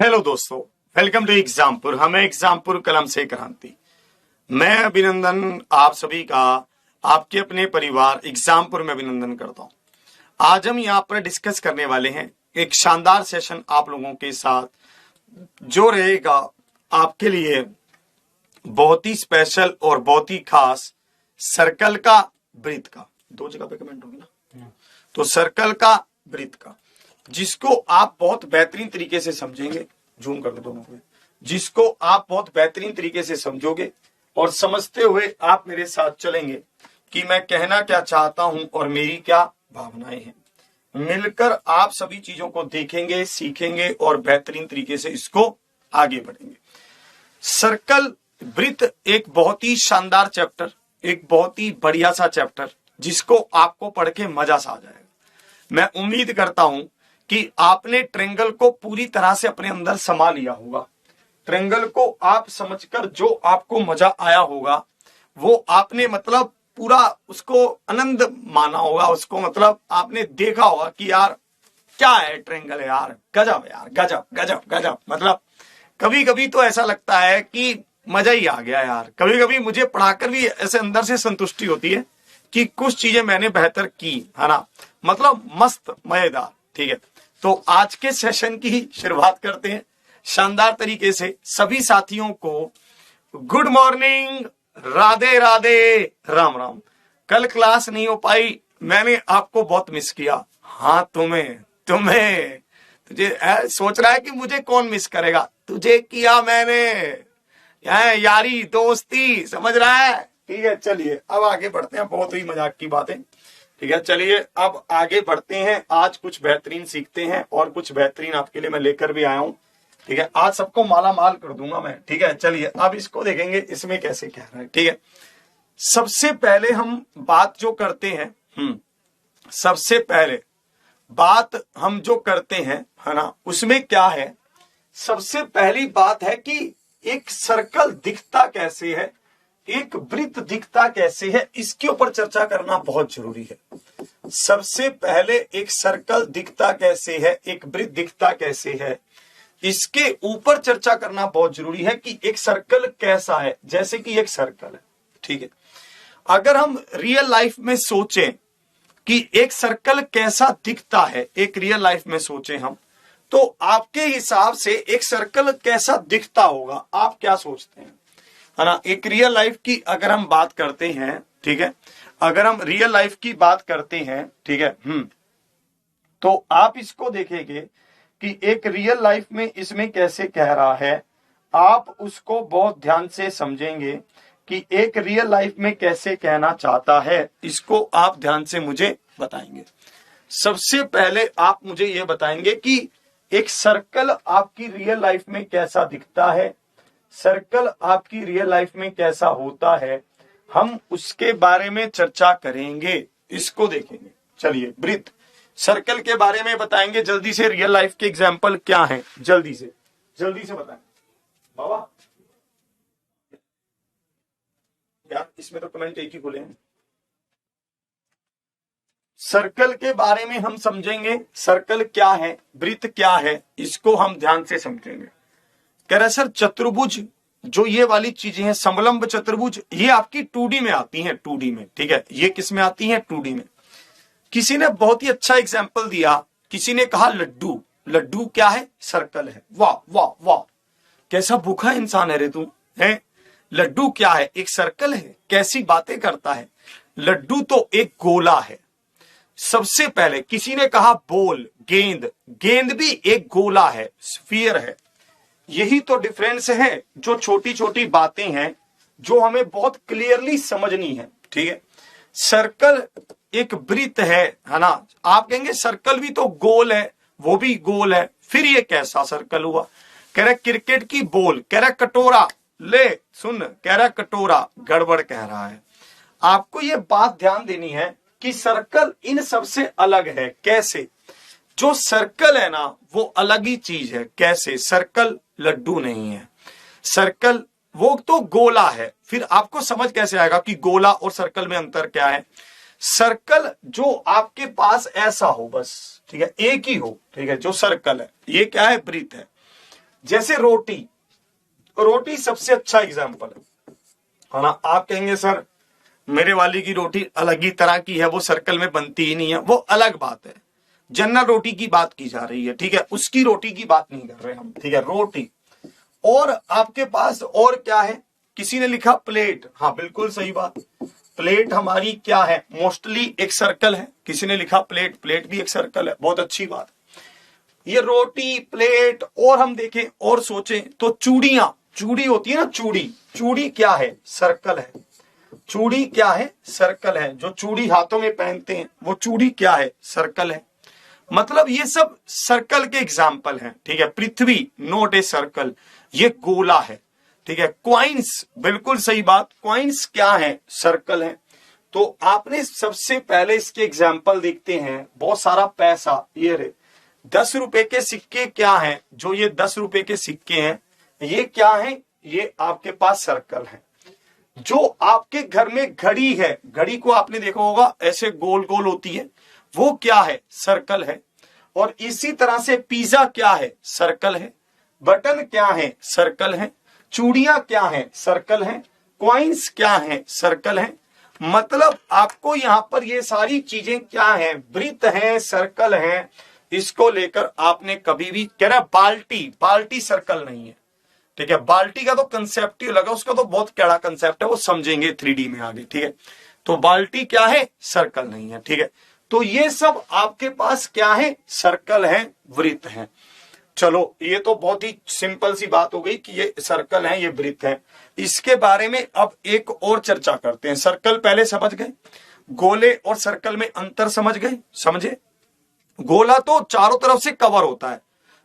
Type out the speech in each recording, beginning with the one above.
Hello दोस्तों, welcome to Exampur. हमें एग्जामपुर कलम से क्रांति। मैं अभिनंदन आप सभी का आपके अपने परिवार एग्जामपुर में अभिनंदन करता हूं। आज हम यहाँ पर डिस्कस करने वाले हैं एक शानदार सेशन आप लोगों के साथ जो रहेगा आपके लिए बहुत ही स्पेशल और बहुत ही खास। सर्कल का वृत्त का दो जगह पे कमेंट होगी ना, तो सर्कल का वृत्त का जिसको आप बहुत बेहतरीन तरीके से समझेंगे। जूम कर दो दोनों को। जिसको आप बहुत बेहतरीन तरीके से समझोगे और समझते हुए आप मेरे साथ चलेंगे कि मैं कहना क्या चाहता हूं और मेरी क्या भावनाएं हैं। मिलकर आप सभी चीजों को देखेंगे, सीखेंगे और बेहतरीन तरीके से इसको आगे बढ़ेंगे। सर्कल वृत्त एक बहुत ही शानदार चैप्टर, एक बहुत ही बढ़िया सा चैप्टर जिसको आपको पढ़ के मजा सा आ जाएगा। मैं उम्मीद करता हूं कि आपने ट्रेंगल को पूरी तरह से अपने अंदर समा लिया होगा। ट्रेंगल को आप समझकर जो आपको मजा आया होगा वो आपने मतलब पूरा उसको आनंद माना होगा, उसको मतलब आपने देखा होगा कि यार क्या है ट्रेंगल है यार, गजब है यार, गजब गजब गजब। मतलब कभी कभी तो ऐसा लगता है कि मजा ही आ गया यार। कभी कभी मुझे पढ़ाकर भी ऐसे अंदर से संतुष्टि होती है कि कुछ चीजें मैंने बेहतर की, है ना। मतलब मस्त मजेदार। ठीक है, तो आज के सेशन की शुरुआत करते हैं शानदार तरीके से। सभी साथियों को गुड मॉर्निंग, राधे राधे, राम राम। कल क्लास नहीं हो पाई, मैंने आपको बहुत मिस किया। हाँ, तुम्हें तुम्हें तुझे सोच रहा है कि मुझे कौन मिस करेगा, तुझे किया मैंने। यारी दोस्ती, समझ रहा है। ठीक है, चलिए अब आगे बढ़ते हैं। बहुत ही मजाक की बातें। ठीक है, चलिए अब आगे बढ़ते हैं। आज कुछ बेहतरीन सीखते हैं और कुछ बेहतरीन आपके लिए मैं लेकर भी आया हूं। ठीक है, आज सबको माला माल कर दूंगा मैं। ठीक है, चलिए अब इसको देखेंगे इसमें कैसे कह रहा है। ठीक है, सबसे पहले हम बात जो करते हैं, सबसे पहले बात हम जो करते हैं, है ना, उसमें क्या है। सबसे पहली बात है कि एक सर्कल दिखता कैसे है, एक वृत्त दिखता कैसे है, इसके ऊपर चर्चा करना बहुत जरूरी है। सबसे पहले एक सर्कल दिखता कैसे है, एक वृत्त दिखता कैसे है, इसके ऊपर चर्चा करना बहुत जरूरी है कि एक सर्कल कैसा है। जैसे कि एक सर्कल है, ठीक है, अगर हम रियल लाइफ में सोचें कि एक सर्कल कैसा दिखता है, एक रियल लाइफ में सोचें हम, तो आपके हिसाब से एक सर्कल कैसा दिखता होगा, आप क्या सोचते हैं, है ना। एक रियल लाइफ की अगर हम बात करते हैं, ठीक है, अगर हम रियल लाइफ की बात करते हैं, ठीक है, तो आप इसको देखेंगे कि एक रियल लाइफ में इसमें कैसे कह रहा है। आप उसको बहुत ध्यान से समझेंगे कि एक रियल लाइफ में कैसे कहना चाहता है, इसको आप ध्यान से मुझे बताएंगे। सबसे पहले आप मुझे यह बताएंगे कि एक सर्कल आपकी रियल लाइफ में कैसा दिखता है, सर्कल आपकी रियल लाइफ में कैसा होता है, हम उसके बारे में चर्चा करेंगे, इसको देखेंगे। चलिए, वृत्त सर्कल के बारे में बताएंगे जल्दी से। रियल लाइफ के एग्जांपल क्या हैं, जल्दी से बताएं बाबा। यार इसमें तो कमेंट एक ही खुले हैं। सर्कल के बारे में हम समझेंगे, सर्कल क्या है, वृत्त क्या है, इसको हम ध्यान से समझेंगे। कह रहा सर चतुर्भुज जो ये वाली चीजें हैं, समलंब चतुर्भुज, ये आपकी 2D में आती हैं, 2D में। ठीक है, ये किस में आती हैं, 2D में। किसी ने बहुत ही अच्छा एग्जाम्पल दिया, किसी ने कहा लड्डू। लड्डू क्या है, सर्कल है। वाह वाह वाह, कैसा भूखा इंसान है रे तू, है। लड्डू क्या है, एक सर्कल है। कैसी बातें करता है। लड्डू तो एक गोला है। सबसे पहले किसी ने कहा बोल, गेंद। गेंद भी एक गोला है, स्फीयर है। यही तो डिफरेंस है, जो छोटी छोटी बातें हैं जो हमें बहुत क्लियरली समझनी है। ठीक है, सर्कल एक वृत्त है ना। आप कहेंगे सर्कल भी तो गोल है, वो भी गोल है, फिर ये कैसा सर्कल हुआ। कह रहा क्रिकेट की बॉल, कह रहा कटोरा, ले सुन, कह रहा कटोरा, गड़बड़ कह रहा है। आपको ये बात ध्यान देनी है कि सर्कल इन सबसे अलग है। कैसे, जो सर्कल है ना वो अलग ही चीज है। कैसे, सर्कल लड्डू नहीं है, सर्कल वो तो गोला है। फिर आपको समझ कैसे आएगा कि गोला और सर्कल में अंतर क्या है। सर्कल जो आपके पास ऐसा हो, बस, ठीक है, एक ही हो, ठीक है, जो सर्कल है, ये क्या है, वृत्त है। जैसे रोटी, रोटी सबसे अच्छा एग्जाम्पल है ना। आप कहेंगे सर मेरे वाली की रोटी अलग ही तरह की है, वो सर्कल में बनती ही नहीं है, वो अलग बात है। जनरल रोटी की बात की जा रही है, ठीक है, उसकी रोटी की बात नहीं कर रहे हम, ठीक है, रोटी। और आपके पास और क्या है, किसी ने लिखा प्लेट, हाँ बिल्कुल सही बात, प्लेट हमारी क्या है, मोस्टली एक सर्कल है। किसी ने लिखा प्लेट, प्लेट भी एक सर्कल है, बहुत अच्छी बात। ये रोटी, प्लेट, और हम देखें और सोचें तो चूड़ियां, चूड़ी होती है ना, चूड़ी, चूड़ी क्या है, सर्कल है। चूड़ी क्या है, सर्कल है। जो चूड़ी हाथों में पहनते हैं वो चूड़ी क्या है, सर्कल है। मतलब ये सब सर्कल के एग्जाम्पल हैं, ठीक है। पृथ्वी नॉट ए सर्कल, ये गोला है, ठीक है। क्वाइंस, बिल्कुल सही बात, क्वाइंस क्या है, सर्कल है। तो आपने सबसे पहले इसके एग्जाम्पल देखते हैं, बहुत सारा पैसा, ये रे 10 रुपए के सिक्के क्या हैं, जो ये 10 रुपए के सिक्के हैं, ये क्या है, ये आपके पास सर्कल है। जो आपके घर में घड़ी है, घड़ी को आपने देखा होगा ऐसे गोल गोल होती है, वो क्या है, सर्कल है। और इसी तरह से पिज्जा क्या है, सर्कल है। बटन क्या है, सर्कल है। चूड़ियां क्या है, सर्कल है। कॉइन्स क्या है, सर्कल है। मतलब आपको यहां पर ये सारी चीजें क्या है, वृत्त है, सर्कल है। इसको लेकर आपने कभी भी कह रहा बाल्टी, बाल्टी सर्कल नहीं है, ठीक है। बाल्टी का तो कंसेप्ट ही लगा, उसका तो बहुत कैड़ा कंसेप्ट है, वो समझेंगे 3D में आगे, ठीक है। तो बाल्टी क्या है, सर्कल नहीं है, ठीक है। तो ये सब आपके पास क्या है, सर्कल है, वृत्त है। चलो ये तो बहुत ही सिंपल सी बात हो गई कि ये सर्कल है, ये वृत्त है। इसके बारे में अब एक और चर्चा करते हैं। सर्कल पहले समझ गए, गोले और सर्कल में अंतर समझ गए, समझे। गोला तो चारों तरफ से कवर होता है,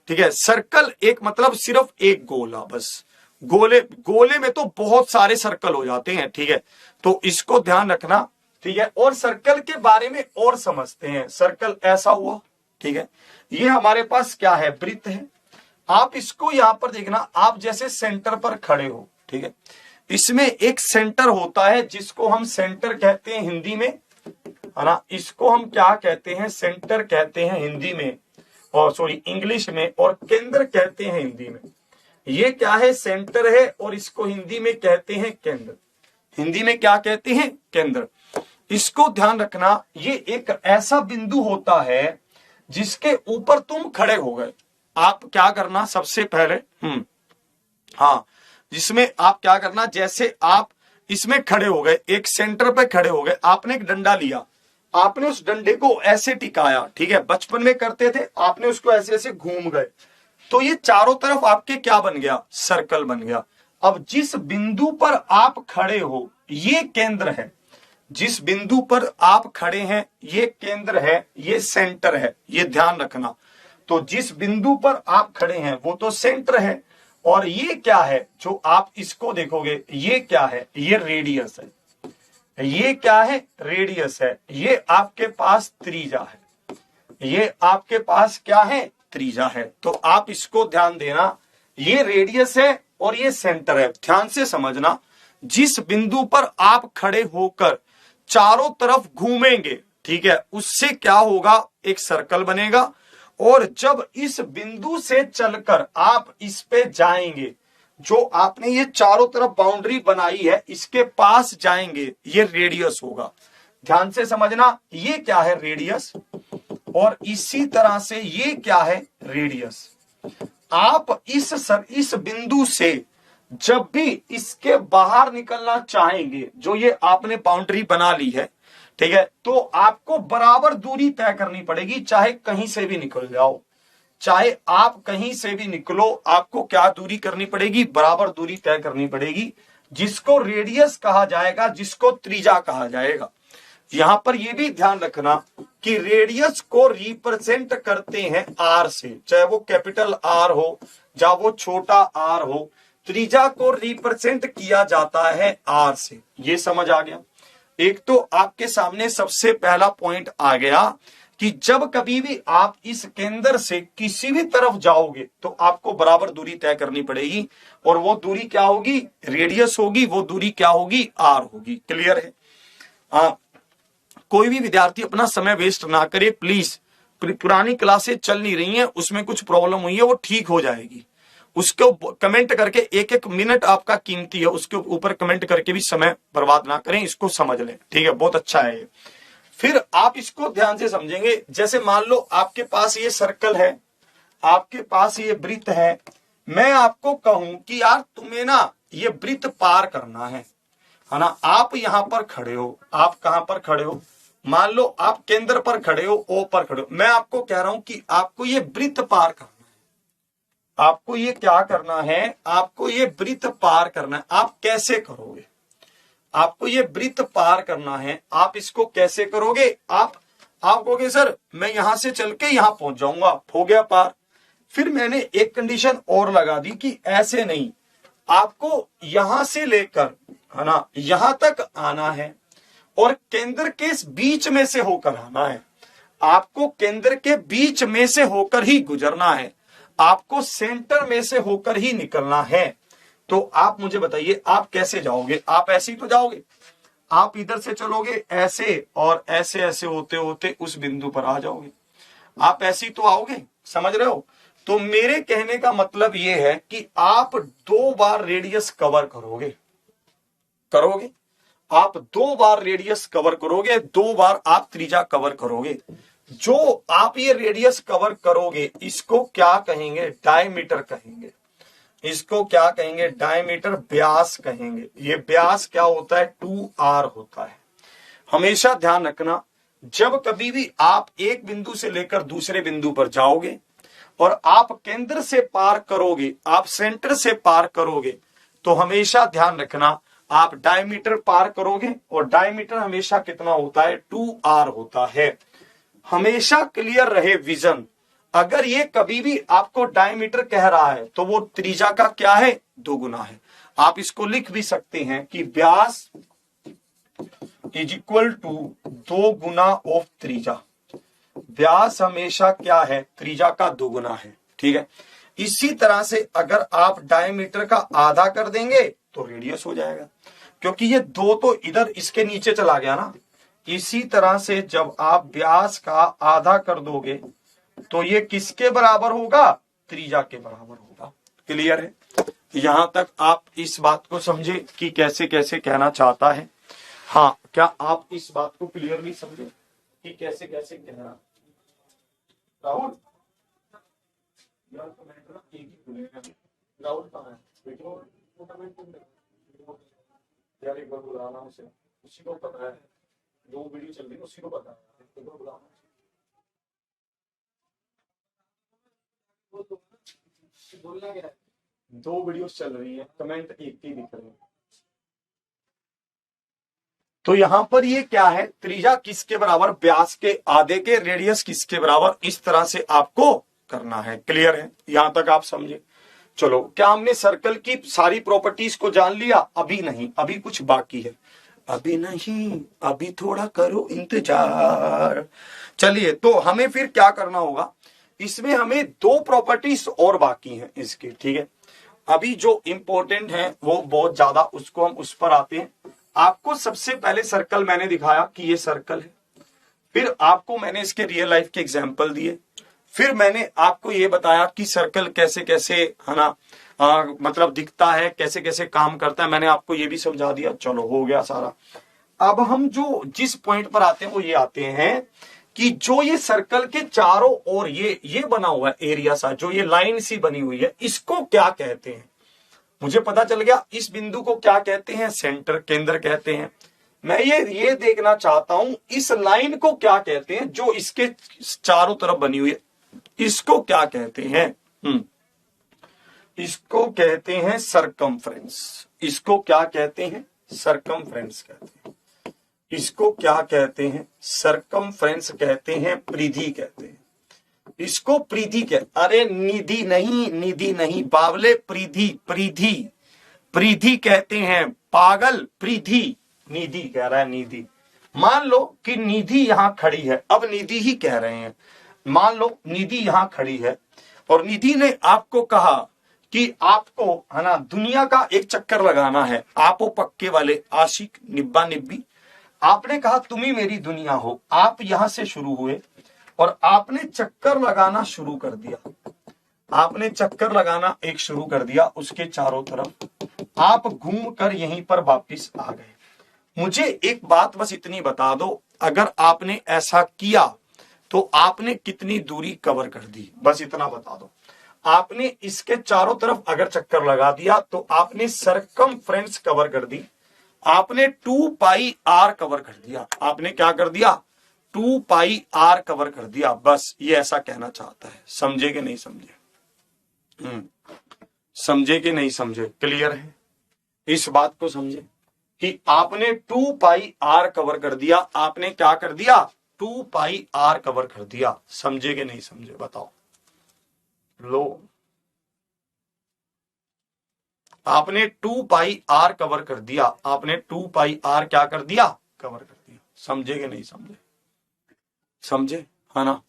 ठीक है। सर्कल एक मतलब सिर्फ एक गोला, बस। गोले, गोले में तो बहुत सारे सर्कल हो जाते हैं, ठीक है। तो इसको ध्यान रखना, ठीक है। और सर्कल के बारे में और समझते हैं। सर्कल ऐसा हुआ, ठीक है। ये हमारे पास क्या है, वृत्त है। आप इसको यहां पर देखना, आप जैसे सेंटर पर खड़े हो, ठीक है। इसमें एक सेंटर होता है जिसको हम सेंटर कहते हैं हिंदी में, है ना। इसको हम क्या कहते हैं, सेंटर कहते हैं हिंदी में, और सॉरी इंग्लिश में, और केंद्र कहते हैं हिंदी में। ये क्या है, सेंटर है, और इसको हिंदी में कहते हैं केंद्र। हिंदी में क्या कहते हैं, केंद्र। इसको ध्यान रखना, ये एक ऐसा बिंदु होता है जिसके ऊपर तुम खड़े हो गए। आप क्या करना, सबसे पहले हाँ, जिसमें आप क्या करना, जैसे आप इसमें खड़े हो गए, एक सेंटर पे खड़े हो गए, आपने एक डंडा लिया, आपने उस डंडे को ऐसे टिकाया, ठीक है। बचपन में करते थे, आपने उसको ऐसे ऐसे घूम गए, तो ये चारों तरफ आपके क्या बन गया, सर्कल बन गया। अब जिस बिंदु पर आप खड़े हो ये केंद्र है, जिस बिंदु पर आप खड़े हैं ये केंद्र है, ये सेंटर है, ये ध्यान रखना। तो जिस बिंदु पर आप खड़े हैं वो तो सेंटर है, और ये क्या है, जो आप इसको देखोगे ये क्या है, ये रेडियस है। ये क्या है, रेडियस है। ये आपके पास त्रिज्या है, ये आपके पास क्या है, त्रिज्या है। तो आप इसको ध्यान देना, ये रेडियस है और ये सेंटर है। ध्यान से समझना, जिस बिंदु पर आप खड़े होकर चारों तरफ घूमेंगे, ठीक है, उससे क्या होगा, एक सर्कल बनेगा। और जब इस बिंदु से चलकर आप इस पे जाएंगे, जो आपने ये चारों तरफ बाउंड्री बनाई है इसके पास जाएंगे, ये रेडियस होगा। ध्यान से समझना, ये क्या है, रेडियस, और इसी तरह से ये क्या है, रेडियस। आप इस बिंदु से जब भी इसके बाहर निकलना चाहेंगे, जो ये आपने बाउंड्री बना ली है, ठीक है, तो आपको बराबर दूरी तय करनी पड़ेगी। चाहे कहीं से भी निकल जाओ, चाहे आप कहीं से भी निकलो, आपको क्या दूरी करनी पड़ेगी, बराबर दूरी तय करनी पड़ेगी, जिसको रेडियस कहा जाएगा, जिसको त्रिज्या कहा जाएगा। यहां पर यह भी ध्यान रखना कि रेडियस को रिप्रेजेंट करते हैं आर से, चाहे वो कैपिटल आर हो या वो छोटा आर हो, त्रिज्या को रिप्रेजेंट किया जाता है आर से। ये समझ आ गया। एक तो आपके सामने सबसे पहला पॉइंट आ गया कि जब कभी भी आप इस केंद्र से किसी भी तरफ जाओगे तो आपको बराबर दूरी तय करनी पड़ेगी, और वो दूरी क्या होगी, रेडियस होगी, वो दूरी क्या होगी, आर होगी। क्लियर है। कोई भी विद्यार्थी अपना समय वेस्ट ना करे प्लीज। पुरानी क्लासें चल नहीं रही हैं, उसमें कुछ प्रॉब्लम हुई है, वो ठीक हो जाएगी। उसको कमेंट करके, एक एक मिनट आपका कीमती है, उसके ऊपर कमेंट करके भी समय बर्बाद ना करें, इसको समझ लें, ठीक है, बहुत अच्छा है ये। फिर आप इसको ध्यान से समझेंगे। जैसे मान लो आपके पास ये सर्कल है, आपके पास ये वृत्त है, मैं आपको कहूं कि यार तुम्हें ना ये वृत्त पार करना है ना। आप यहां पर खड़े हो, आप कहां पर खड़े हो, मान लो आप केंद्र पर खड़े हो, ओ पर खड़े हो। मैं आपको कह रहा हूं कि आपको ये वृत्त पार करना है। आपको ये क्या करना है, आपको ये वृत्त पार करना है। आप कैसे करोगे, आपको ये वृत्त पार करना है, आप इसको कैसे करोगे। आप कहोगे सर मैं यहां से चल के यहां पहुंच जाऊंगा, हो गया पार। फिर मैंने एक कंडीशन और लगा दी कि ऐसे नहीं, आपको यहां से लेकर, है ना, यहां तक आना है और केंद्र के बीच में से होकर आना है। आपको केंद्र के बीच में से होकर ही गुजरना है, आपको सेंटर में से होकर ही निकलना है। तो आप मुझे बताइए आप कैसे जाओगे। आप ऐसे ही तो जाओगे, आप इधर से चलोगे ऐसे और ऐसे ऐसे होते होते उस बिंदु पर आ जाओगे। आप ऐसे ही तो आओगे, समझ रहे हो। तो मेरे कहने का मतलब यह है कि आप 2 बार रेडियस कवर करोगे, आप 2 बार रेडियस कवर करोगे, 2 बार आप त्रिज्या कवर करोगे। जो आप ये रेडियस कवर करोगे इसको क्या कहेंगे, डायमीटर कहेंगे। इसको क्या कहेंगे, डायमीटर, व्यास कहेंगे। ये व्यास क्या होता है, 2r होता है। हमेशा ध्यान रखना, जब कभी भी आप एक बिंदु से लेकर दूसरे बिंदु पर जाओगे और आप केंद्र से पार करोगे, आप सेंटर से पार करोगे, तो हमेशा ध्यान रखना आप डायमीटर पार करोगे। और डायमीटर हमेशा कितना होता है, 2r होता है। हमेशा क्लियर रहे विजन। अगर ये कभी भी आपको डायमीटर कह रहा है तो वो त्रिज्या का क्या है, 2 गुना है। आप इसको लिख भी सकते हैं कि व्यास इज इक्वल टू 2 गुना ऑफ त्रिज्या। व्यास हमेशा क्या है, त्रिज्या का 2 गुना है, ठीक है। इसी तरह से अगर आप डायमीटर का आधा कर देंगे तो रेडियस हो जाएगा, क्योंकि ये 2 तो इधर इसके नीचे चला गया ना। इसी तरह से जब आप व्यास का आधा कर दोगे तो ये किसके बराबर होगा, त्रिज्या के बराबर होगा। क्लियर है, यहां तक आप इस बात को समझे कि कैसे कैसे कहना चाहता है। हाँ, क्या आप इस बात को क्लियरली समझे कि कैसे कैसे कहना। राहुल राहुल कहाँ है, यार एक बार बुलाना उसे, उसी को पता है 2 वीडियो चल रही है, उसी को पता है, एक बार बुलाना। 2 वीडियो चल रही है, कमेंट एक ही दिख रहे हैं। तो यहां पर ये क्या है, त्रिज्या किसके बराबर, व्यास के आधे के, रेडियस किसके बराबर, इस तरह से आपको करना है। क्लियर है, यहां तक आप समझे। चलो, क्या हमने सर्कल की सारी प्रॉपर्टीज को जान लिया, अभी नहीं, अभी कुछ बाकी है, अभी नहीं, अभी थोड़ा करो इंतजार। चलिए, तो हमें फिर क्या करना होगा, इसमें हमें 2 प्रॉपर्टीज और बाकी हैं इसकी, ठीक है। अभी जो इंपॉर्टेंट है वो बहुत ज्यादा, उसको हम उस पर आते हैं। आपको सबसे पहले सर्कल मैंने दिखाया कि ये सर्कल है, फिर आपको मैंने इसके रियल लाइफ के एग्जांपल दिए, फिर मैंने आपको ये बताया कि सर्कल कैसे कैसे, है ना, मतलब दिखता है, कैसे कैसे काम करता है, मैंने आपको ये भी समझा दिया। चलो, हो गया सारा। अब हम जो जिस पॉइंट पर आते हैं वो ये आते हैं कि जो ये सर्कल के चारों ओर ये बना हुआ है एरिया सा, जो ये लाइन सी बनी हुई है, इसको क्या कहते हैं। मुझे पता चल गया इस बिंदु को क्या कहते हैं, सेंटर, केंद्र कहते हैं। मैं ये देखना चाहता हूं इस लाइन को क्या कहते हैं, जो इसके चारों तरफ बनी हुई है, इसको क्या कहते हैं। इसको कहते हैं सरकमफ्रेंस। इसको क्या कहते हैं, सरकमफ्रेंस कहते हैं। इसको क्या कहते हैं, सरकमफ्रेंस कहते हैं, परिधि कहते हैं। इसको परिधि अरे निधि नहीं, निधि नहीं बावले, परिधि, परिधि, परिधि कहते हैं, पागल, परिधि। निधि कह रहा है, निधि। मान लो कि निधि यहां खड़ी है, अब निधि ही कह रहे हैं। मान लो निधि यहां खड़ी है और निधि ने आपको कहा कि आपको, है ना, दुनिया का एक चक्कर लगाना है। आप वो पक्के वाले आशिक, निब्बा निब्बी, आपने कहा तुम ही मेरी दुनिया हो। आप यहां से शुरू हुए और आपने चक्कर लगाना शुरू कर दिया। आपने चक्कर लगाना एक शुरू कर दिया उसके चारों तरफ, आप घूम कर यहीं पर वापिस आ गए। मुझे एक बात बस इतनी बता दो, अगर आपने ऐसा किया तो आपने कितनी दूरी कवर कर दी, बस इतना बता दो। आपने इसके चारों तरफ अगर चक्कर लगा दिया तो आपने सरकमफ्रेंस कवर कर दी, आपने 2 पाई आर कवर कर दिया। आपने क्या कर दिया? 2 पाई आर कवर कर दिया। बस ये ऐसा कहना चाहता है। समझे कि नहीं समझे? समझे कि नहीं समझे? क्लियर है? इस बात को समझे कि आपने 2 पाई आर कवर कर दिया। आपने क्या कर दिया? 2 पाई आर कवर कर दिया। समझे कि नहीं समझे? बताओ। लो, आपने 2 पाई आर कवर कर दिया। आपने 2 पाई आर क्या कर दिया? कवर कर दिया। समझे कि नहीं समझे? समझे है ना?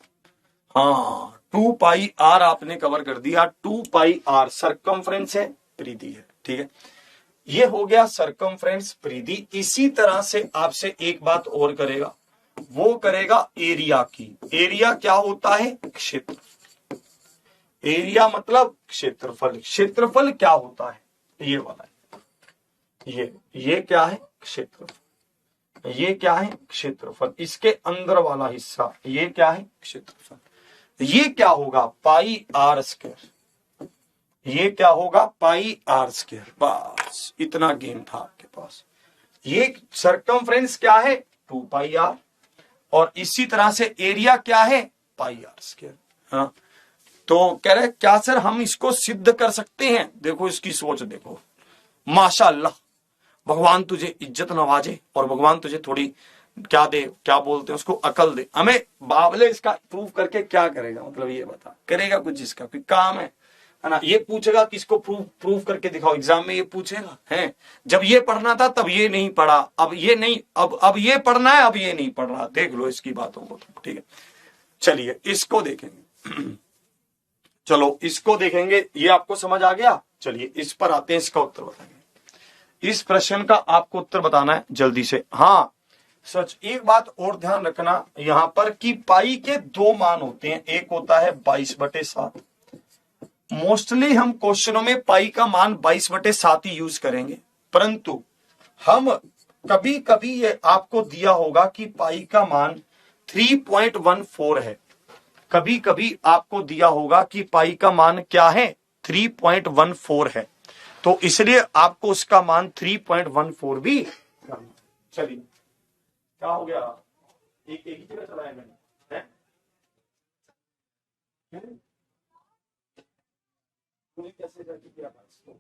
हाँ, 2 पाई आर आपने कवर कर दिया। 2 पाई आर सरकमफ्रेंस है, परिधि है। ठीक है, ये हो गया सरकमफ्रेंस, परिधि। इसी तरह से आपसे एक बात और करेगा, वो करेगा एरिया की। एरिया क्या होता है? क्षेत्र। एरिया मतलब क्षेत्रफल। क्षेत्रफल क्या होता है? ये वाला है। ये क्या है? क्षेत्रफल। ये क्या है? क्षेत्रफल। इसके अंदर वाला हिस्सा ये क्या है? क्षेत्रफल। ये क्या होगा? पाई आर स्क्वायर। ये क्या होगा? पाई आर स्क्वायर। बस इतना गेम था आपके पास। ये सरकमफ्रेंस क्या है? 2 पाई आर। और इसी तरह से एरिया क्या है? पाई आर स्क्वायर। हाँ, तो कह रहे क्या सर हम इसको सिद्ध कर सकते हैं? देखो इसकी सोच देखो, माशाअल्लाह। भगवान तुझे इज्जत नवाजे और भगवान तुझे थोड़ी क्या दे, क्या बोलते हैं उसको, अकल दे। हमें बाबले इसका प्रूव करके क्या करेगा? मतलब ये बता, करेगा कुछ? इसका कोई काम है ना? ये पूछेगा कि इसको प्रूव करके दिखाओ। एग्जाम में ये पूछेगा है। जब ये पढ़ना था तब ये नहीं पढ़ा, अब ये नहीं, अब ये पढ़ना है, अब ये नहीं पढ़ रहा। देख लो इसकी बातों को। ठीक है, चलिए इसको देखेंगे। चलो इसको देखेंगे। ये आपको समझ आ गया? चलिए इस पर आते हैं, इसका उत्तर बताएंगे। इस प्रश्न का आपको उत्तर बताना है जल्दी से। हाँ सच, एक बात और ध्यान रखना यहां पर कि पाई के 2 मान होते हैं। एक होता है 22/7। मोस्टली हम क्वेश्चनों में पाई का मान 22/7 ही यूज करेंगे, परंतु हम कभी कभी ये आपको दिया होगा कि पाई का मान 3.14 है। कभी कभी आपको दिया होगा कि पाई का मान क्या है? 3.14 है। तो इसलिए आपको उसका मान 3.14 भी करना। चलिए क्या हो गया? एक ही जगह चलाया मैंने, कैसे करके किया था इसको?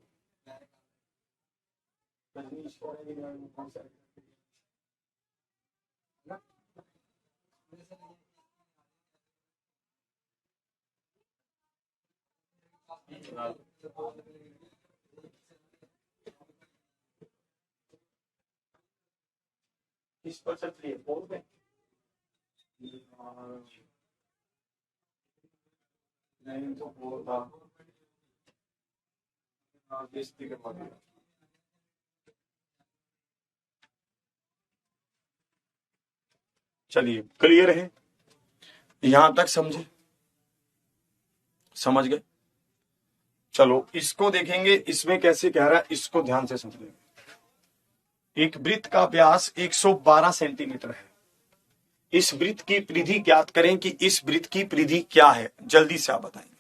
इस पर चल रही है, बोल पे नहीं तो बोल था। चलिए क्लियर है? यहां तक समझे? समझ गए? चलो इसको देखेंगे, इसमें कैसे कह रहा है इसको ध्यान से समझेंगे। एक वृत्त का व्यास 112 सेंटीमीटर है। इस वृत्त की परिधि ज्ञात करें कि इस वृत्त की परिधि क्या है? जल्दी से आप बताएंगे।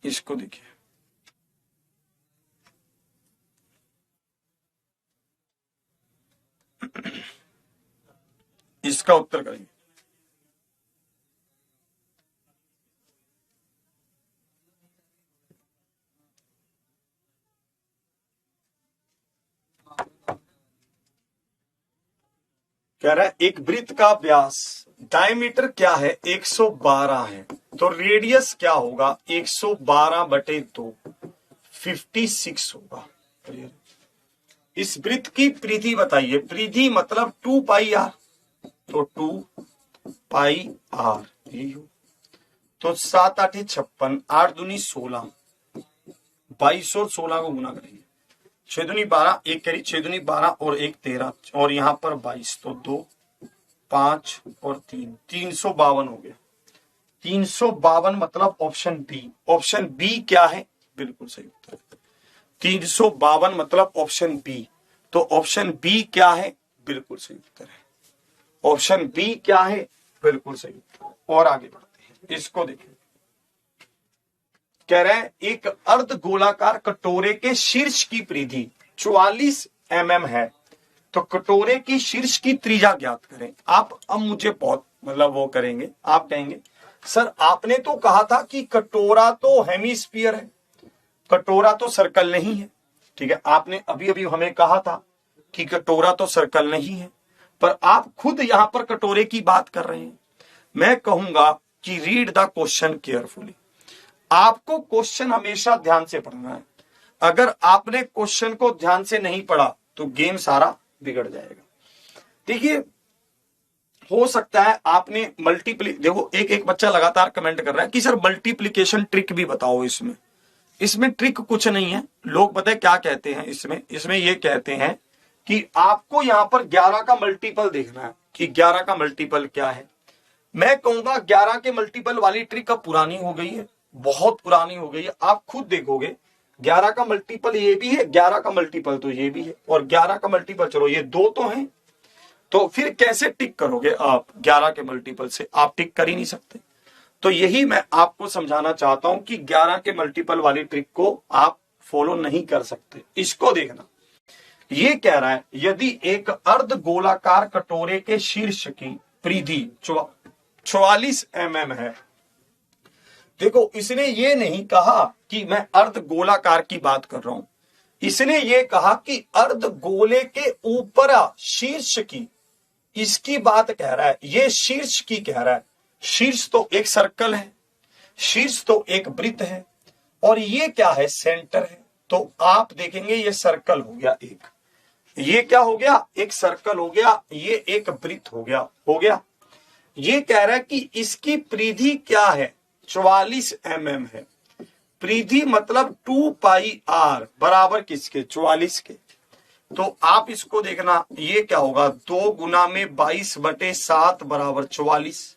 इसको देखिए, इसका उत्तर करेंगे। कह रहा है एक वृत्त का व्यास, डायमीटर क्या है? 112 है। तो रेडियस क्या होगा? 112/2, 56 होगा। इस वृत्त की परिधि बताइए। परिधि मतलब 2 पाई आर, तो 2 पाई आर यही हो। तो 7 8 56, 8 दूनी 16, 22 और 16 को गुना करेंगे। 6 दूनी 12, एक करी 6 दूनी 12 और 1 13, और यहां पर 22, तो 2 5 और 3, 352 हो गया। 352 मतलब ऑप्शन बी। ऑप्शन बी क्या है? बिल्कुल सही उत्तर। 352 मतलब ऑप्शन बी। तो ऑप्शन बी क्या है? बिल्कुल सही उत्तर है। ऑप्शन बी क्या है? बिल्कुल सही उत्तर। और आगे बढ़ते हैं, इसको देखें। कह रहे हैं एक अर्ध गोलाकार कटोरे के शीर्ष की परिधि 44 mm है, तो कटोरे की शीर्ष की त्रिज्या ज्ञात करें। आप अब मुझे बहुत मतलब वो करेंगे, आप कहेंगे सर आपने तो कहा था कि कटोरा तो हेमिस्फीयर है, कटोरा तो सर्कल नहीं है। ठीक है, आपने अभी अभी हमें कहा था कि कटोरा तो सर्कल नहीं है, पर आप खुद यहां पर कटोरे की बात कर रहे हैं। मैं कहूंगा कि रीड द क्वेश्चन केयरफुली। आपको क्वेश्चन हमेशा ध्यान से पढ़ना है। अगर आपने क्वेश्चन को ध्यान से नहीं पढ़ा तो गेम सारा बिगड़ जाएगा। देखिए, हो सकता है आपने देखो एक बच्चा लगातार कमेंट कर रहा है कि सर मल्टीप्लिकेशन ट्रिक भी बताओ। इसमें ट्रिक कुछ नहीं है। लोग पता है क्या कहते हैं इसमें ये कहते हैं कि आपको यहां पर 11 का मल्टीपल देखना है कि 11 का मल्टीपल क्या है। मैं कहूंगा 11 के मल्टीपल वाली ट्रिक अब पुरानी हो गई है, बहुत पुरानी हो गई है। आप खुद देखोगे 11 का मल्टीपल ये भी है, 11 का मल्टीपल तो ये भी है, और 11 का मल्टीपल चलो ये दो तो हैं, तो फिर कैसे टिक करोगे आप? 11 के मल्टीपल से आप टिक कर ही नहीं सकते। तो यही मैं आपको समझाना चाहता हूं कि 11 के मल्टीपल वाली ट्रिक को आप फॉलो नहीं कर सकते। इसको देखना, ये कह रहा है यदि एक अर्ध गोलाकार कटोरे के शीर्ष की परिधि 44 mm है। देखो, इसने ये नहीं कहा कि मैं अर्ध गोलाकार की बात कर रहा हूं, इसने ये कहा कि अर्ध गोले के ऊपर शीर्ष की, इसकी बात कह रहा है। ये शीर्ष की कह रहा है। शीर्ष तो एक सर्कल है, शीर्ष तो एक वृत्त है, और ये क्या है? सेंटर है। तो आप देखेंगे ये सर्कल हो गया एक, ये क्या हो गया? एक सर्कल हो गया, ये एक वृत्त हो गया। ये कह रहा है कि इसकी परिधि क्या है? 44 mm है। परिधि मतलब 2 पाई r बराबर किसके? 44 के। तो आप इसको देखना, ये क्या होगा? 2 गुना में 22/7 बराबर 44।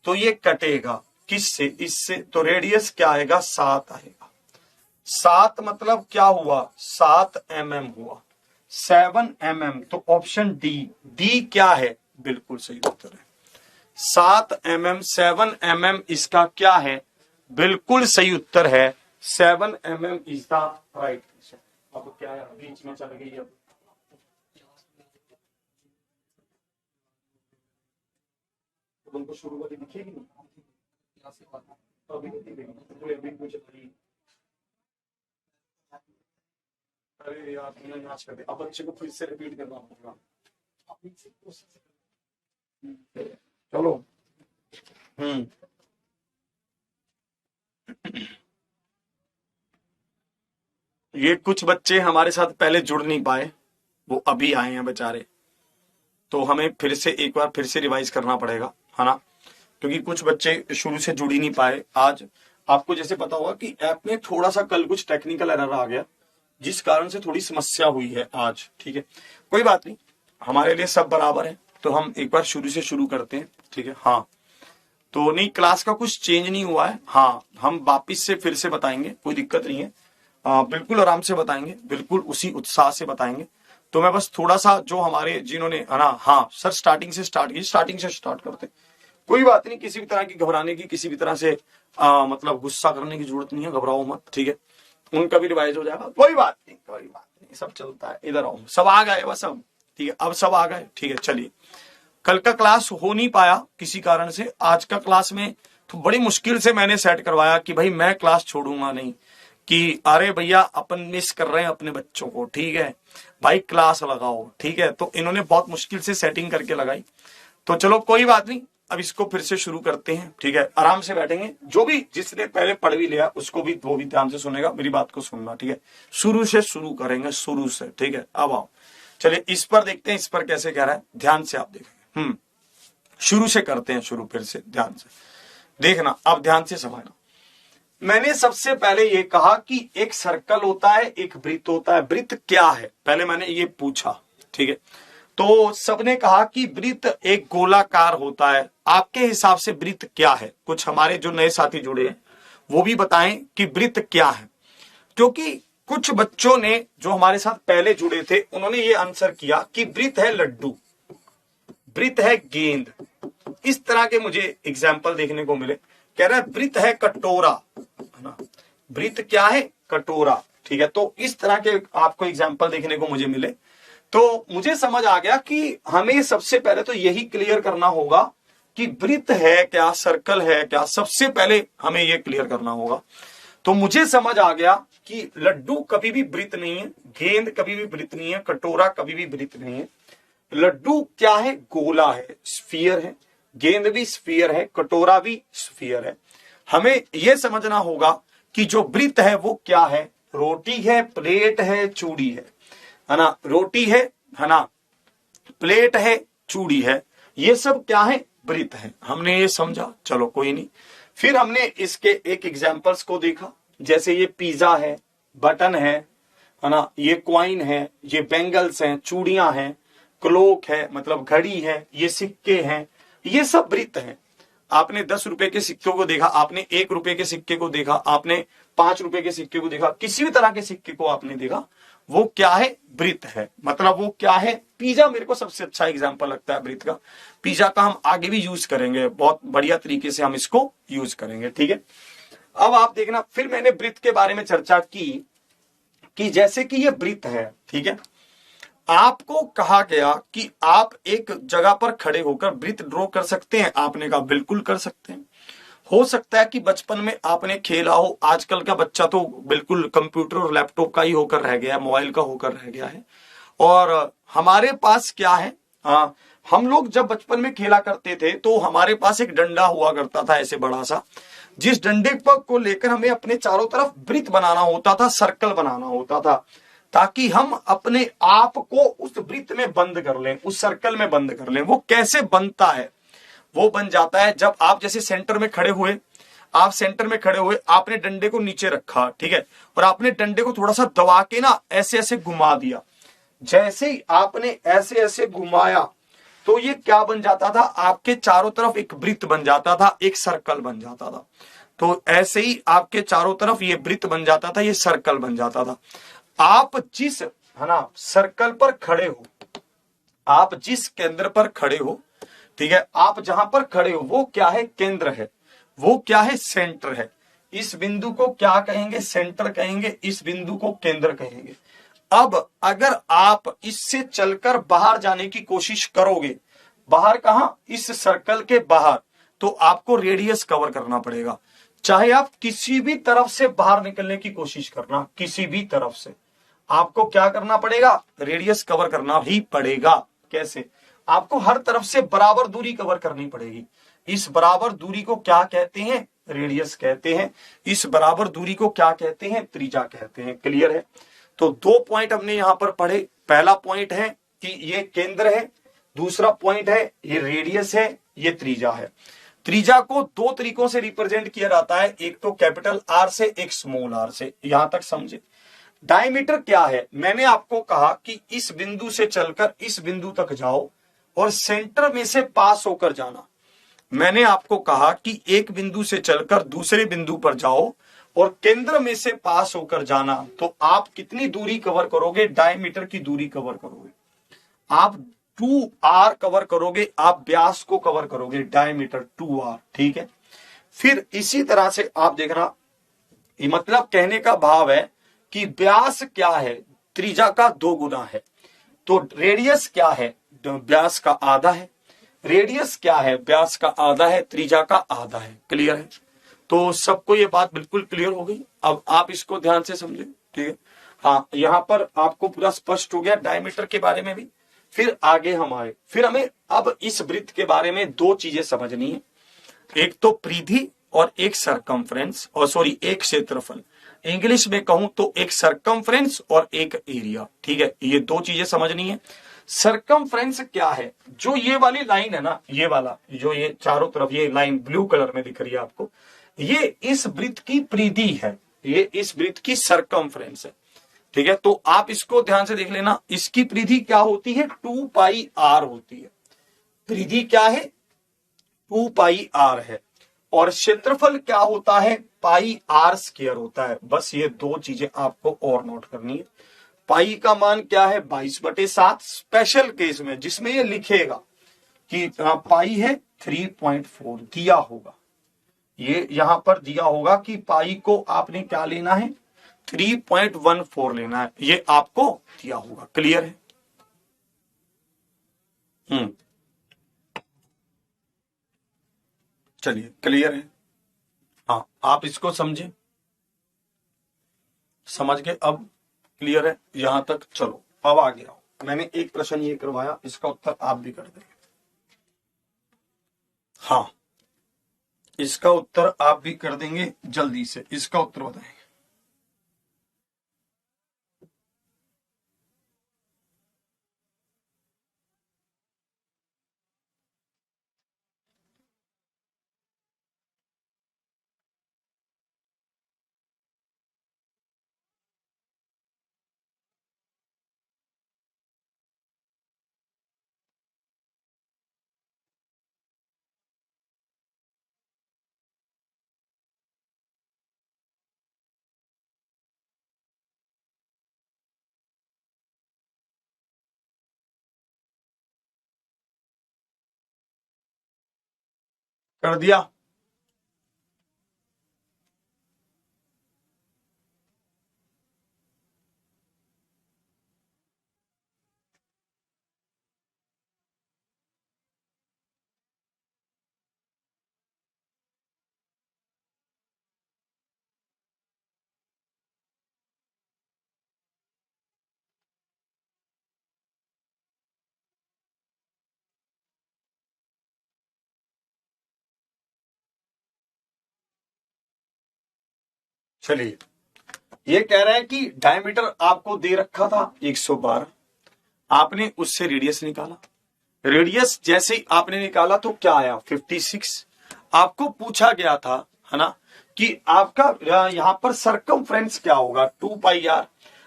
तो ये कटेगा किससे? इससे। तो रेडियस क्या आएगा? 7 आएगा। 7 मतलब क्या हुआ? 7 mm हुआ, 7 mm। तो ऑप्शन डी क्या है? बिल्कुल सही उत्तर है। 7 mm, 7 mm इसका क्या है? बिल्कुल सही उत्तर है। 7 mm is the right answer. अब क्या है? बीच में चल गई। अब उनको शुरू वाली दिखेगी नहीं, अभी नहीं दिखेगी। अरे यार तुमने नाच कर दिया। अब बच्चे को फिर से रिपीट करना पड़ेगा। चलो। ये कुछ बच्चे हमारे साथ पहले जुड़ नहीं पाए, वो अभी आए हैं बेचारे, तो हमें फिर से एक बार फिर से रिवाइज करना पड़ेगा, है ना? क्योंकि कुछ बच्चे शुरू से जुड़ ही नहीं पाए। आज आपको जैसे पता होगा कि ऐप में थोड़ा सा कल कुछ टेक्निकल एरर आ गया, जिस कारण से थोड़ी समस्या हुई है आज। ठीक है, कोई बात नहीं, हमारे लिए सब बराबर है। तो हम एक बार शुरू से शुरू करते हैं। ठीक है, हाँ। तो नहीं, क्लास का कुछ चेंज नहीं हुआ है। हाँ, हम वापिस से फिर से बताएंगे, कोई दिक्कत नहीं है। बिल्कुल आराम से बताएंगे, बिल्कुल उसी उत्साह से बताएंगे। तो मैं बस थोड़ा सा जो हमारे जिन्होंने, है ना, हाँ सर स्टार्टिंग से स्टार्ट करते। कोई बात नहीं, किसी भी तरह की घबराने की, किसी भी तरह से मतलब गुस्सा करने की जरूरत नहीं है, घबराओ मत। ठीक है, उनका भी रिवाइज हो जाएगा, कोई बात नहीं, सब चलता है। इधर आओ, सब आ गए बस अब। ठीक है, अब सब आ गए। ठीक है, चलिए। कल का क्लास हो नहीं पाया किसी कारण से, आज का क्लास में तो बड़ी मुश्किल से मैंने सेट करवाया कि भाई मैं क्लास छोड़ूंगा नहीं, कि अरे भैया अपन मिस कर रहे हैं अपने बच्चों को, ठीक है भाई क्लास लगाओ। ठीक है, तो इन्होंने बहुत मुश्किल से सेटिंग करके लगाई। तो चलो कोई बात नहीं, अब इसको फिर से शुरू करते हैं। ठीक है, आराम से बैठेंगे। जो भी जिसने पहले पढ़ भी लिया उसको भी, वो भी ध्यान से सुनेगा, मेरी बात को सुनना। ठीक है, शुरू से शुरू करेंगे, शुरू से। ठीक है, अब आओ चलिए इस पर देखते हैं, इस पर कैसे कह रहा है, ध्यान से आप देखेंगे। शुरू से करते हैं, शुरू फिर से, ध्यान से देखना, अब ध्यान से समझना। मैंने सबसे पहले ये कहा कि एक सर्कल होता है, एक वृत्त होता है। वृत्त क्या है, पहले मैंने ये पूछा। ठीक है, तो सबने कहा कि वृत्त एक गोलाकार होता है। आपके हिसाब से वृत्त क्या है? कुछ हमारे जो नए साथी जुड़े हैं वो भी बताएं कि वृत्त क्या है, क्योंकि कुछ बच्चों ने जो हमारे साथ पहले जुड़े थे उन्होंने ये आंसर किया कि वृत्त है लड्डू, वृत्त है गेंद। इस तरह के मुझे एग्जाम्पल देखने को मिले। कह रहा है वृत्त है कटोरा, है ना, वृत्त क्या है? कटोरा, ठीक है। तो इस तरह के आपको एग्जाम्पल देखने को मुझे मिले, तो मुझे समझ आ गया कि हमें सबसे पहले तो यही क्लियर करना होगा कि वृत्त है क्या, सर्कल है क्या, सबसे पहले हमें यह क्लियर करना होगा। तो मुझे समझ आ गया कि लड्डू कभी भी वृत्त नहीं है, गेंद कभी भी वृत्त नहीं है, कटोरा कभी भी वृत्त नहीं है। लड्डू क्या है? गोला है, स्फीयर है। गेंद भी स्फीयर है, कटोरा भी स्फीयर है। हमें यह समझना होगा कि जो वृत्त है वो क्या है। रोटी है, प्लेट है, चूड़ी है ना, रोटी है ना, प्लेट है, चूड़ी है, ये सब क्या है? वृत्त है। हमने ये समझा, चलो कोई नहीं। फिर हमने इसके एक एग्जाम्पल्स को देखा, जैसे ये पिज्जा है, बटन है ना, ये क्वाइन है, ये बैंगल्स हैं, चूड़ियां हैं, क्लोक है मतलब घड़ी है, ये सिक्के हैं, ये सब वृत्त हैं। आपने 10 रुपए के सिक्कों को देखा, आपने 1 रुपए के सिक्के को देखा, आपने 5 रुपए के सिक्के को देखा, किसी भी तरह के सिक्के को आपने देखा, वो क्या है? वृत्त है। मतलब वो क्या है? पिज्जा मेरे को सबसे अच्छा एग्जांपल लगता है वृत्त का। पिज्जा का हम आगे भी यूज करेंगे, बहुत बढ़िया तरीके से हम इसको यूज करेंगे, ठीक है। अब आप देखना, फिर मैंने वृत्त के बारे में चर्चा की कि जैसे कि ये वृत्त है, ठीक है, आपको कहा गया कि आप एक जगह पर खड़े होकर वृत्त ड्रॉ कर सकते हैं। आपने कहा बिल्कुल कर सकते हैं। हो सकता है कि बचपन में आपने खेला हो, आजकल का बच्चा तो बिल्कुल कंप्यूटर और लैपटॉप का ही होकर रह गया है, मोबाइल का होकर रह गया है। और हमारे पास क्या है, हम लोग जब बचपन में खेला करते थे तो हमारे पास एक डंडा हुआ करता था ऐसे बड़ा सा, जिस डंडे को लेकर हमें अपने चारों तरफ वृत्त बनाना होता था, सर्कल बनाना होता था, ताकि हम अपने आप को उस वृत्त में बंद कर लें, उस सर्कल में बंद कर लें। वो कैसे बनता है? वो बन जाता है जब आप जैसे सेंटर में खड़े हुए, आप सेंटर में खड़े हुए, आपने डंडे को नीचे रखा, ठीक है, और आपने डंडे को थोड़ा सा दबा के ना ऐसे ऐसे घुमा दिया। जैसे ही आपने ऐसे ऐसे घुमाया तो ये क्या बन जाता था? आपके चारों तरफ एक वृत्त बन जाता था, एक सर्कल बन जाता था। तो ऐसे ही आपके चारों तरफ ये वृत्त बन जाता था, ये सर्कल बन जाता था। आप जिस, है ना, सर्कल पर खड़े हो, आप जिस केंद्र पर खड़े हो, ठीक है, आप जहां पर खड़े हो वो क्या है? केंद्र है। वो क्या है? सेंटर है। इस बिंदु को क्या कहेंगे? सेंटर कहेंगे। इस बिंदु को केंद्र कहेंगे। अब अगर आप इससे चलकर बाहर जाने की कोशिश करोगे, बाहर कहां? इस सर्कल के बाहर, तो आपको रेडियस कवर करना पड़ेगा। चाहे आप किसी भी तरफ से बाहर निकलने की कोशिश करना, किसी भी तरफ से आपको क्या करना पड़ेगा? रेडियस कवर करना भी पड़ेगा। कैसे? आपको हर तरफ से बराबर दूरी कवर करनी पड़ेगी। इस बराबर दूरी को क्या कहते हैं? रेडियस कहते हैं। इस बराबर दूरी को क्या कहते हैं? त्रिज्या कहते हैं। क्लियर है? तो 2 पॉइंट हमने यहां पर पढ़े। पहला पॉइंट है कि ये केंद्र है, दूसरा पॉइंट है ये रेडियस है, ये त्रिज्या है। त्रिज्या को 2 तरीकों से रिप्रेजेंट किया जाता है, एक तो कैपिटल आर से, एक स्मॉल आर से। यहां तक समझे? डायमीटर क्या है? मैंने आपको कहा कि इस बिंदु से चलकर इस बिंदु तक जाओ और सेंटर में से पास होकर जाना। मैंने आपको कहा कि एक बिंदु से चलकर दूसरे बिंदु पर जाओ और केंद्र में से पास होकर जाना, तो आप कितनी दूरी कवर करोगे? डायमीटर की दूरी कवर करोगे। आप 2r कवर करोगे, आप व्यास को कवर करोगे, डायमीटर 2r, ठीक है। फिर इसी तरह से आप देखना, मतलब कहने का भाव है कि व्यास क्या है? त्रिज्या का 2 गुना है। तो रेडियस क्या है? व्यास का आधा है। रेडियस क्या है? व्यास का आधा है, त्रिज्या का आधा है। क्लियर है? तो सबको ये बात बिल्कुल क्लियर हो गई। अब आप इसको ध्यान से समझे, ठीक है। हाँ, यहां पर आपको पूरा स्पष्ट हो गया डायमीटर के बारे में भी। फिर आगे हम आए, फिर हमें अब इस वृत्त के बारे में 2 चीजें समझनी है, एक तो परिधि और एक सरकमफ्रेंस, और सॉरी एक क्षेत्रफल। इंग्लिश में कहूं तो एक सरकमफ्रेंस और एक एरिया, ठीक है। ये 2 चीजें समझनी है। सरकमफ्रेंस क्या है? जो ये वाली लाइन है ना, ये वाला जो ये चारों तरफ ये लाइन ब्लू कलर में दिख रही है आपको, ये इस वृत्त की परिधि है, ये इस वृत्त की सरकमफ्रेंस है। ठीक है, तो आप इसको ध्यान से देख लेना। इसकी परिधि क्या होती है, 2 पाई r होती है। परिधि क्या है, 2 पाई r है। और क्षेत्रफल क्या होता है, पाई r स्क्वायर होता है। बस ये दो चीजें आपको और नोट करनी है। पाई का मान क्या है, 22/7। स्पेशल केस में जिसमें ये लिखेगा कि पाई है 3.4 दिया होगा, ये यहां पर दिया होगा कि पाई को आपने क्या लेना है, 3.14 लेना है, ये आपको दिया होगा। क्लियर है? चलिए, क्लियर है? हाँ, आप इसको समझे, समझ गए अब? क्लियर है यहां तक? चलो अब आगे आओ। मैंने एक प्रश्न ये करवाया, इसका उत्तर आप भी कर देंगे। हाँ, इसका उत्तर आप भी कर देंगे, जल्दी से इसका उत्तर बताएंगे। कर दिया? चलिए, ये कह रहा है कि डायमीटर आपको दे रखा था 112, आपने उससे रेडियस निकाला। रेडियस जैसे ही आपने निकाला तो क्या आया, 56। आपको पूछा गया था, है ना, कि आपका यहां पर सरकमफ्रेंस क्या होगा, 2 पाई r।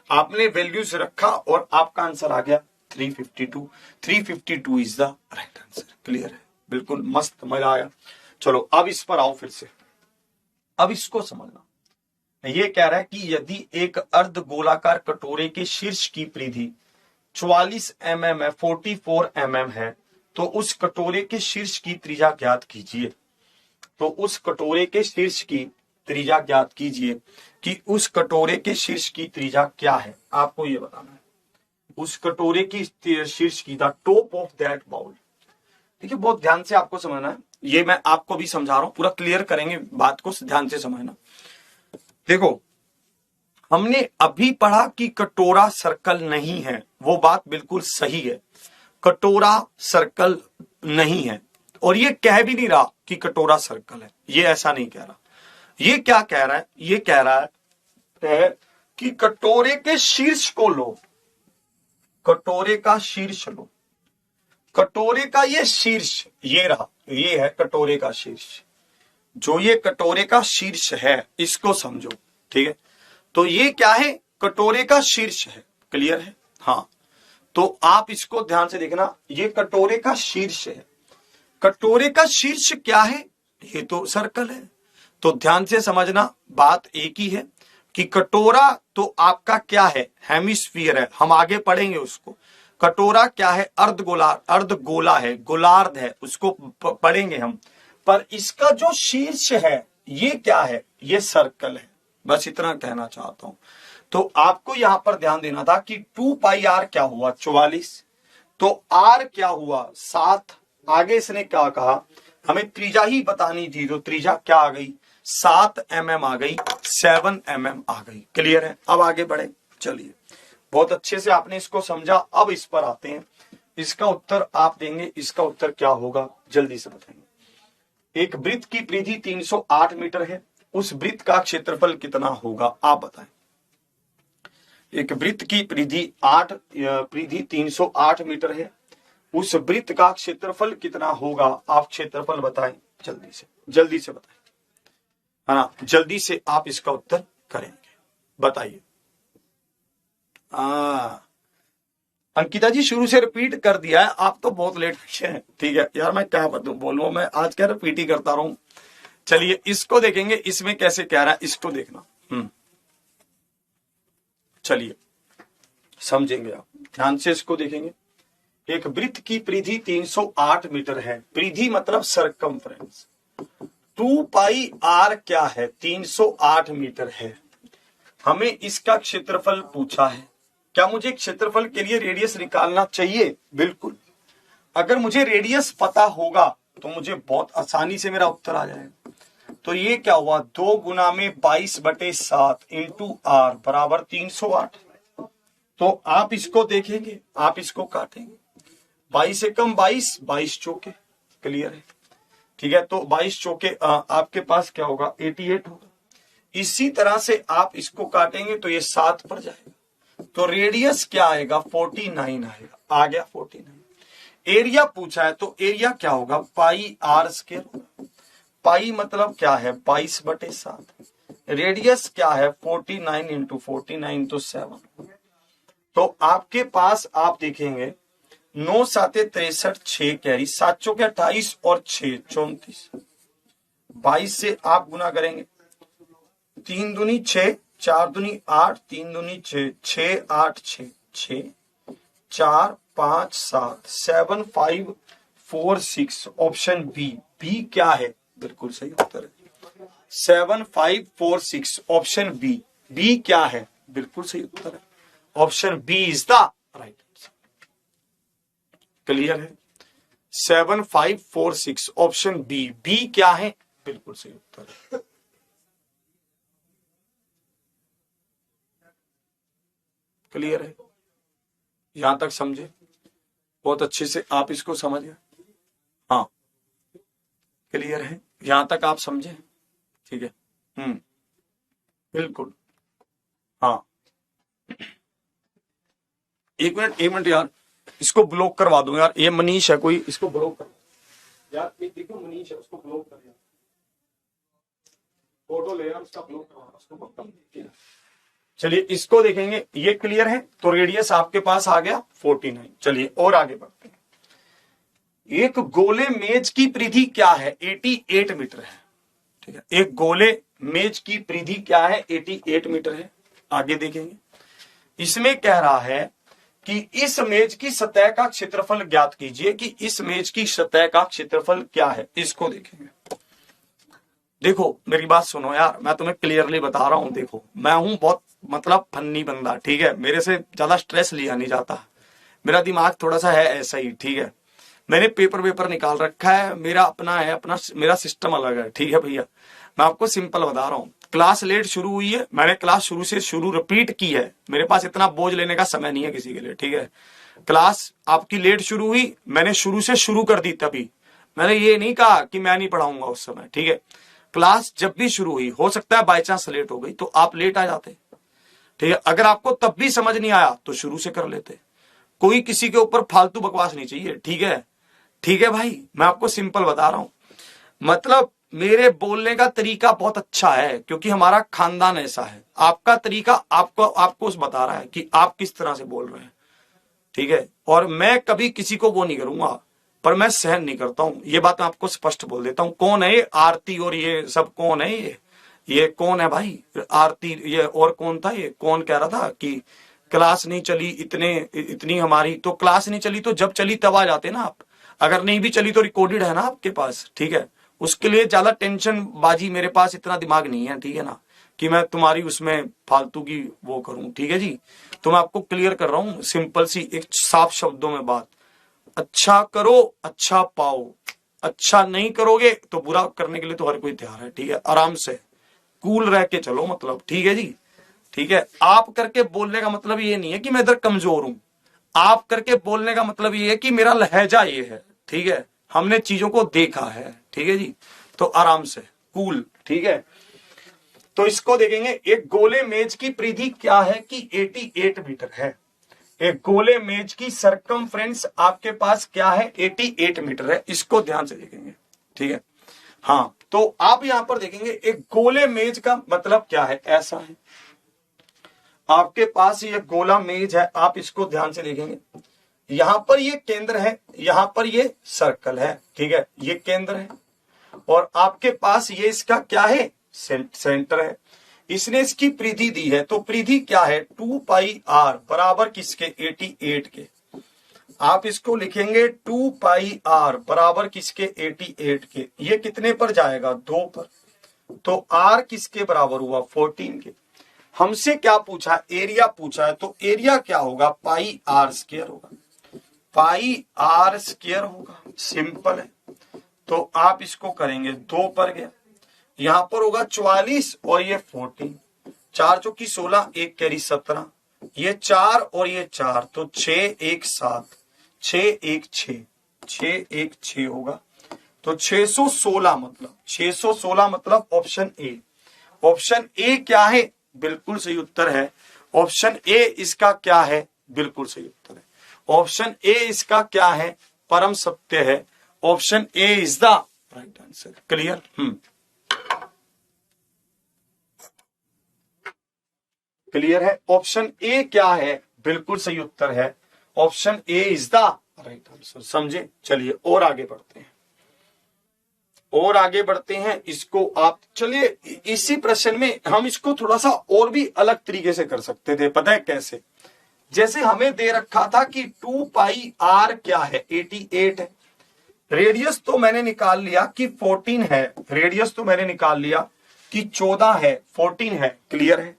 आपने वैल्यूज रखा और आपका आंसर आ गया 352। 352 is the right answer. Clear है? बिल्कुल मस्त, मजा आया। चलो अब इस पर आओ फिर से, अब इसको समझना। ये कह रहा है कि यदि एक अर्ध गोलाकार कटोरे के शीर्ष की परिधि 44 mm है, 44 mm है, तो उस कटोरे के शीर्ष की त्रिज्या ज्ञात कीजिए। तो उस कटोरे के शीर्ष की त्रिज्या ज्ञात कीजिए कि उस कटोरे के शीर्ष की त्रिज्या क्या है, आपको ये बताना है। उस कटोरे की शीर्ष की, the top of that bowl. देखिए, बहुत ध्यान से आपको समझना है, ये मैं आपको भी समझा रहा हूं, पूरा क्लियर करेंगे बात को, ध्यान से समझना। देखो, हमने अभी पढ़ा कि कटोरा सर्कल नहीं है, वो बात बिल्कुल सही है। कटोरा सर्कल नहीं है, और ये कह भी नहीं रहा कि कटोरा सर्कल है, ये ऐसा नहीं कह रहा। ये क्या कह रहा है, ये कह रहा है कि कटोरे के शीर्ष को लो, कटोरे का शीर्ष लो। कटोरे का ये शीर्ष, ये रहा, ये है कटोरे का शीर्ष। जो ये कटोरे का शीर्ष है, इसको समझो, ठीक है? तो ये क्या है, कटोरे का शीर्ष है। क्लियर है? हाँ, तो आप इसको ध्यान से देखना, ये कटोरे का शीर्ष है। कटोरे का शीर्ष क्या है, ये तो सर्कल है। तो ध्यान से समझना, बात एक ही है कि कटोरा तो आपका क्या है, हेमिस्फीयर है, हम आगे पढ़ेंगे उसको। कटोरा क्या है, अर्धगोला है, गोलार्ध है, उसको पढ़ेंगे हम। पर इसका जो शीर्ष है, ये क्या है, ये सर्कल है। बस इतना कहना चाहता हूं। तो आपको यहां पर ध्यान देना था कि 2 पाई r क्या हुआ, 44। तो r क्या हुआ, 7। आगे इसने क्या कहा, हमें त्रिज्या ही बतानी थी, तो त्रिज्या क्या आ गई, 7 mm आ गई, 7 mm आ गई। क्लियर है? अब आगे बढ़े। चलिए, बहुत अच्छे से आपने इसको समझा। अब इस पर आते हैं, इसका उत्तर आप देंगे। इसका उत्तर क्या होगा, जल्दी से बताएंगे। एक वृत्त की परिधि 308 मीटर है, उस वृत्त का क्षेत्रफल कितना होगा, आप बताएं। एक वृत्त की परिधि 308 मीटर है, उस वृत्त का क्षेत्रफल कितना होगा, आप क्षेत्रफल बताएं, जल्दी से बताएं, है ना, जल्दी से आप इसका उत्तर करेंगे, बताइए। अंकिता जी शुरू से रिपीट कर दिया है, आप तो बहुत लेट हैं। ठीक है यार, मैं क्या बोलूं, मैं आज क्या रिपीट ही करता रहूं। चलिए इसको देखेंगे, इसमें कैसे कह रहा है इसको देखना। चलिए समझेंगे आप, ध्यान से इसको देखेंगे। एक वृत्त की परिधि 308 मीटर है। परिधि मतलब सरकमफ्रेंस। 2 पाई आर क्या है? 308 मीटर है। हमें इसका क्षेत्रफल पूछा है। क्या मुझे क्षेत्रफल के लिए रेडियस निकालना चाहिए? बिल्कुल। अगर मुझे रेडियस पता होगा तो मुझे बहुत आसानी से मेरा उत्तर आ जाएगा। तो ये क्या हुआ, 2 गुना में 22/7 इंटू आर बराबर 308। तो आप इसको देखेंगे, आप इसको काटेंगे, 22 से कम 22, 22 चौके, क्लियर है। ठीक है, तो 22 चौके आपके पास क्या होगा, 88 होगा। इसी तरह से आप इसको काटेंगे तो ये 7 पर जाएगा। तो रेडियस क्या आएगा, 49 आएगा। आ गया 49। एरिया पूछा है तो एरिया क्या होगा, पाई आर स्क्वायर होगा। पाई मतलब क्या है, 22/7। रेडियस क्या है, 49 इंटू 49 तो 7। तो आपके पास आप देखेंगे 9 7 63, 6 कैरी, 7 चौके 28 और 6 34। 22 से आप गुना करेंगे, 3 दूनी 6, 4 दूनी 8, 3 दूनी 6, 6 8 6 6 4 5 7 7 5 4 6। Option B. बी क्या है, बिल्कुल सही उत्तर है 7 5 4 6। Option B. बी क्या है, बिल्कुल सही उत्तर है option B is the right answer. Clear है, 7 5 4 6 ऑप्शन बी। बी क्या है, बिल्कुल सही उत्तर है। क्लियर है, यहां तक समझे, बहुत अच्छे से आप इसको समझ गए। हाँ क्लियर है, यहां तक आप समझे, ठीक है। बिल्कुल। हाँ एक मिनट यार, इसको ब्लॉक करवा दूं यार। ये मनीष है कोई, इसको ब्लॉक कर यार। देखो मनीष है, उसको ब्लॉक कर यार। फोटो ले यार उसका, ब्लॉक करवा उसको पक्का। चलिए इसको देखेंगे, ये क्लियर है। तो रेडियस आपके पास आ गया 49। चलिए और आगे बढ़ते हैं। एक गोले मेज की परिधि क्या है, 88 मीटर है। ठीक है, एक गोले मेज की परिधि क्या है, 88 मीटर है। आगे देखेंगे, इसमें कह रहा है कि इस मेज की सतह का क्षेत्रफल ज्ञात कीजिए। कि इस मेज की सतह का क्षेत्रफल क्या है, इसको देखेंगे। देखो मेरी बात सुनो यार, मैं तुम्हें क्लियरली बता रहा हूं। देखो मैं हूं बहुत मतलब फन्नी बंदा, ठीक है, मेरे से ज्यादा स्ट्रेस लिया नहीं जाता। मेरा दिमाग थोड़ा सा है ऐसा ही, ठीक है। मैंने पेपर निकाल रखा है, मेरा अपना है, अपना मेरा सिस्टम अलग है, ठीक है भैया। मैं आपको सिंपल बता रहा हूँ। क्लास लेट शुरू हुई है, मैंने क्लास शुरू से शुरू रिपीट की है। मेरे पास इतना बोझ लेने का समय नहीं है किसी के लिए, ठीक है। क्लास आपकी लेट शुरू हुई, मैंने शुरू से शुरू कर दी। तभी मैंने ये नहीं कहा कि मैं नहीं पढ़ाऊंगा उस समय, ठीक है। क्लास जब भी शुरू हुई, हो सकता है बाई चांस लेट हो गई तो आप लेट आ जाते, ठीक है। अगर आपको तब भी समझ नहीं आया तो शुरू से कर लेते। कोई किसी के ऊपर फालतू बकवास नहीं चाहिए, ठीक है। ठीक है भाई, मैं आपको सिंपल बता रहा हूं। मतलब मेरे बोलने का तरीका बहुत अच्छा है क्योंकि हमारा खानदान ऐसा है। आपका तरीका आपको बता रहा है कि आप किस तरह से बोल रहे हैं, ठीक है। और मैं कभी किसी को वो नहीं करूंगा, पर मैं सहन नहीं करता हूं। ये बात मैं आपको स्पष्ट बोल देता हूं। कौन है ये आरती और ये सब कौन है, ये कौन है भाई आरती, ये और कौन था, ये कौन कह रहा था कि क्लास नहीं चली इतनी हमारी। तो क्लास नहीं चली तो जब चली तब आ जाते ना आप। अगर नहीं भी चली तो रिकॉर्डेड है ना आपके पास, ठीक है। उसके लिए ज्यादा टेंशन बाजी मेरे पास इतना दिमाग नहीं है, ठीक है ना, कि मैं तुम्हारी उसमें फालतू की वो करूं, ठीक है जी। तो मैं आपको क्लियर कर रहा हूं सिंपल सी एक साफ शब्दों में बात। अच्छा करो अच्छा पाओ, अच्छा नहीं करोगे तो बुरा करने के लिए तो हर कोई तैयार है, ठीक है। आराम से कूल रह के चलो, मतलब, ठीक है जी, ठीक है। आप करके बोलने का मतलब ये नहीं है कि मैं इधर कमजोर हूं। आप करके बोलने का मतलब ये है कि मेरा लहजा ये है, ठीक है। हमने चीजों को देखा है, ठीक है जी। तो आराम से कूल, ठीक है। तो इसको देखेंगे, एक गोले मेज की परिधि क्या है कि 88 मीटर है। एक गोले मेज की सरकमफ्रेंस आपके पास क्या है, 88 मीटर है। इसको ध्यान से देखेंगे, ठीक है। हाँ तो आप यहां पर देखेंगे एक गोले मेज का मतलब क्या है, ऐसा है। आपके पास ये गोला मेज है, आप इसको ध्यान से देखेंगे, यहां पर ये केंद्र है, यहां पर ये सर्कल है, ठीक है, ये केंद्र है, और आपके पास ये इसका क्या है, सेंटर है। इसने इसकी परिधि दी है, तो परिधि क्या है, 2 पाई आर बराबर किसके, 88 के। आप इसको लिखेंगे 2 पाई आर बराबर किसके, 88 के। ये कितने पर जाएगा, 2 पर, तो आर किसके बराबर हुआ, 14 के। हमसे क्या पूछा, एरिया पूछा है, तो एरिया क्या होगा, पाई आर स्क्वायर होगा, पाई आर स्क्वायर होगा, सिंपल है। तो आप इसको करेंगे, 2 पर गया, यहां पर होगा 44 और ये 14, 4 चौकी 16, 1 कैरी 17, ये 4 और ये 4, तो 6 1 7, 6 1 6, 6 1 6 होगा, तो 616 मतलब 616 मतलब ऑप्शन ए। ऑप्शन ए क्या है, बिल्कुल सही उत्तर है। ऑप्शन ए इसका क्या है, बिल्कुल सही उत्तर है। ऑप्शन ए इसका क्या है, परम सत्य है। Option A is the right answer. Clear? Clear है? ऑप्शन ए क्या है, बिल्कुल सही उत्तर है। Option A is the right answer. समझे? चलिए और आगे बढ़ते हैं, और आगे बढ़ते हैं। इसको आप चलिए, इसी प्रश्न में हम इसको थोड़ा सा और भी अलग तरीके से कर सकते थे। पता है कैसे? जैसे हमें दे रखा था कि 2 पाई आर क्या है, 88 है। रेडियस तो मैंने निकाल लिया कि 14 है, रेडियस तो मैंने निकाल लिया कि 14 है, 14 है। क्लियर है?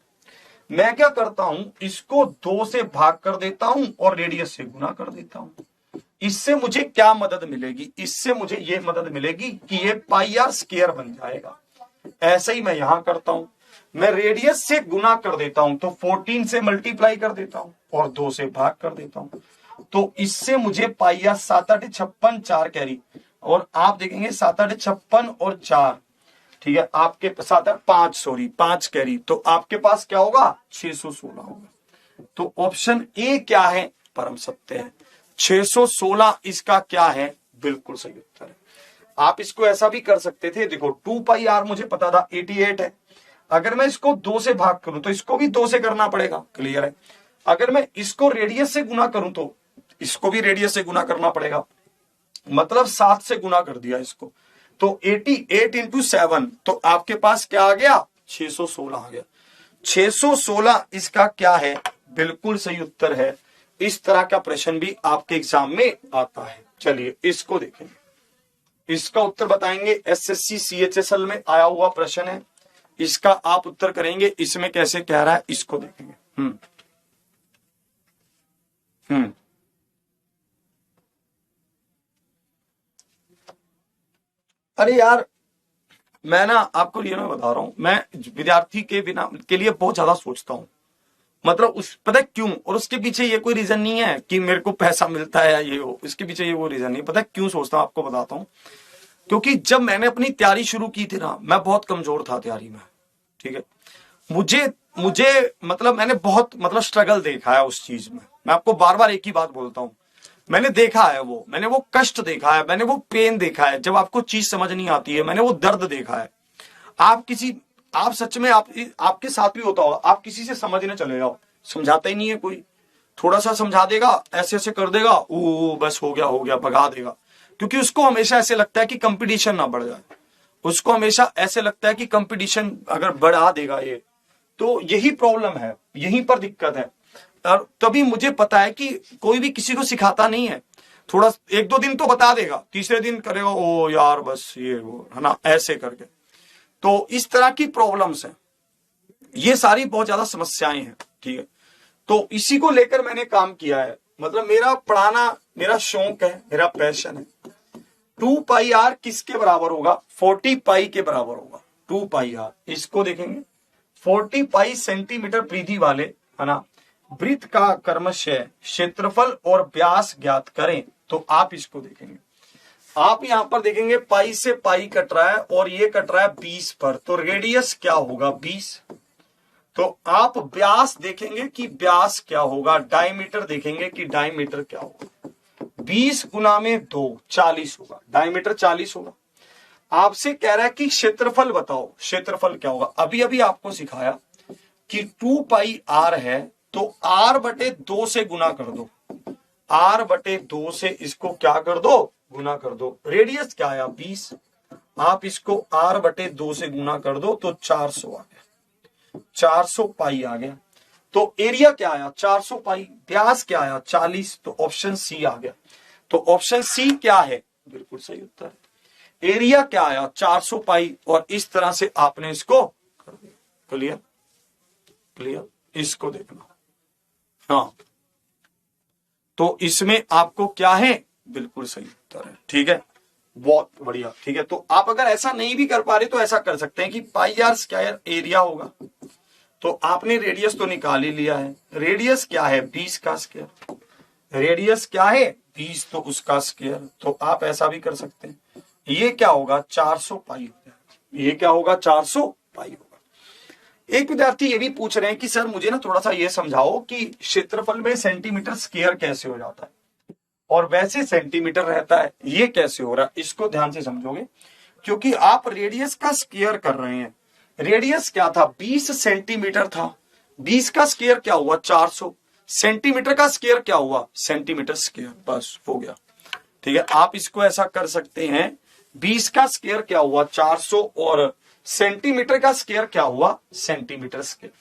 मैं क्या करता हूं, इसको 2 से भाग कर देता हूं और रेडियस से गुना कर देता हूं। इससे मुझे क्या मदद मिलेगी, इससे मुझे ये मदद मिलेगी कि ये पाई आर स्क्वायर बन जाएगा। ऐसे ही मैं यहां करता हूं, मैं रेडियस से गुना कर देता हूं, तो 14 से मल्टीप्लाई कर देता हूं और 2 से भाग कर देता हूं, तो इससे मुझे पाई आर 7 8 56, 4 कैरी, और आप देखेंगे 7 8 56 और 4, ठीक है, आपके 7 8 5 सॉरी 5 कैरी, तो आपके पास क्या होगा, 616 होगा। तो ऑप्शन ए क्या है, परम सत्य है। 616 इसका क्या है, बिल्कुल सही उत्तर है। आप इसको ऐसा भी कर सकते थे, देखो 2 पाई आर मुझे पता था 88 है, अगर मैं इसको 2 से भाग करूं तो इसको भी 2 से करना पड़ेगा। क्लियर है? अगर मैं इसको रेडियस से गुना करूं तो इसको भी रेडियस से गुना करना पड़ेगा, मतलब 7 से गुना कर दिया इसको, तो 88 इंटू 7, तो आपके पास क्या आ गया, 616 आ गया। 616 इसका क्या है, बिल्कुल सही उत्तर है। इस तरह का प्रश्न भी आपके एग्जाम में आता है। चलिए इसको देखेंगे, इसका उत्तर बताएंगे। एसएससी सीएचएसएल में आया हुआ प्रश्न है, इसका आप उत्तर करेंगे। इसमें कैसे कह रहा है, इसको देखेंगे। अरे यार, मैं ना आपको ये मैं बता रहा हूं, मैं विद्यार्थी के बिना के लिए बहुत ज्यादा सोचता हूं, मतलब उस पता है क्यों, और उसके पीछे ये कोई रीजन नहीं है कि मेरे को पैसा मिलता है या ये हो, इसके पीछे ये वो रीजन नहीं। पता है क्यों सोचता हूं, आपको बताता हूं। क्योंकि जब मैंने अपनी तैयारी शुरू की थी ना, मैं बहुत कमजोर था तैयारी में, ठीक है। मुझे मुझे मतलब मैंने बहुत मतलब स्ट्रगल देखा है उस चीज में। मैं आपको बार बार एक ही बात बोलता हूं, मैंने देखा है वो, मैंने वो कष्ट देखा है, मैंने वो पेन देखा है जब आपको चीज समझ नहीं आती है, मैंने वो दर्द देखा है। आप सच में आपके साथ भी होता होगा, आप किसी से समझने चले जाओ, समझाता ही नहीं है कोई, थोड़ा सा समझा देगा, ऐसे ऐसे कर देगा, ओ बस हो गया भगा देगा। क्योंकि उसको हमेशा ऐसे लगता है कि कंपटीशन ना बढ़ जाए, उसको हमेशा ऐसे लगता है कि कंपटीशन अगर बढ़ा देगा ये, तो यही प्रॉब्लम है, यहीं पर दिक्कत है। और तभी मुझे पता है कि कोई भी किसी को सिखाता नहीं है, थोड़ा 1-2 दिन तो बता देगा, तीसरे दिन करेगा ओ यार बस ये वो है ना, ऐसे करके। तो इस तरह की प्रॉब्लम्स हैं, ये सारी बहुत ज्यादा समस्याएं हैं, ठीक है। तो इसी को लेकर मैंने काम किया है, मतलब मेरा पढ़ाना मेरा शौक है, मेरा पैशन है। 2 पाई आर किसके बराबर होगा, 40 पाई के बराबर होगा। 2 पाई आर, इसको देखेंगे, 40 पाई सेंटीमीटर परिधि वाले है ना वृत्त का क्रमशः क्षेत्रफल और व्यास ज्ञात करें। तो आप इसको देखेंगे, आप यहां पर देखेंगे पाई से पाई कट रहा है और ये कट रहा है 20 पर, तो रेडियस क्या होगा, 20। तो आप व्यास देखेंगे कि व्यास क्या होगा, डायमीटर देखेंगे कि डायमीटर क्या होगा। 20 गुना में 2, 40 होगा, डायमीटर 40 होगा। आपसे कह रहा है कि क्षेत्रफल बताओ, क्षेत्रफल क्या होगा। अभी अभी आपको सिखाया कि 2 पाई आर है तो आर बटे 2 से गुना कर दो, आर बटे 2 से इसको क्या कर दो, गुना कर दो। रेडियस क्या आया 20, आप इसको आर बटे 2 से गुना कर दो तो 400 आ गया, 400 पाई आ गया। तो एरिया क्या आया 400 पाई, व्यास क्या आया 40, तो ऑप्शन सी आ गया। तो ऑप्शन सी क्या है, बिल्कुल सही उत्तर है। एरिया क्या आया 400 पाई, और इस तरह से आपने इसको कर दिया। क्लियर, क्लियर, इसको देखना। हाँ, तो इसमें आपको क्या है, बिल्कुल सही उत्तर है। ठीक है, बहुत बढ़िया। ठीक है, तो आप अगर ऐसा नहीं भी कर पा रहे तो ऐसा कर सकते हैं कि पाई आर स्क्वायर एरिया होगा। तो आपने रेडियस तो निकाल ही लिया है, रेडियस क्या है 20 का स्क्वायर, रेडियस क्या है 20 तो उसका स्क्वायर। तो आप ऐसा भी कर सकते हैं, ये क्या होगा 400 पाई हो जाएगा, ये क्या होगा 400 पाई होगा। एक विद्यार्थी ये भी पूछ रहे हैं कि सर मुझे ना थोड़ा सा ये समझाओ कि क्षेत्रफल में सेंटीमीटर स्क्वायर कैसे हो जाता है और वैसे सेंटीमीटर रहता है, ये कैसे हो रहा है। इसको ध्यान से समझोगे क्योंकि आप रेडियस का स्क्वायर कर रहे हैं। रेडियस क्या था 20 सेंटीमीटर था, 20 का स्क्वायर क्या हुआ 400, सेंटीमीटर का स्क्वायर क्या हुआ सेंटीमीटर स्क्वायर, बस हो गया। ठीक है, आप इसको ऐसा कर सकते हैं 20 का स्क्वायर क्या हुआ 400 और सेंटीमीटर का स्क्वायर क्या हुआ सेंटीमीटर स्क्वायर।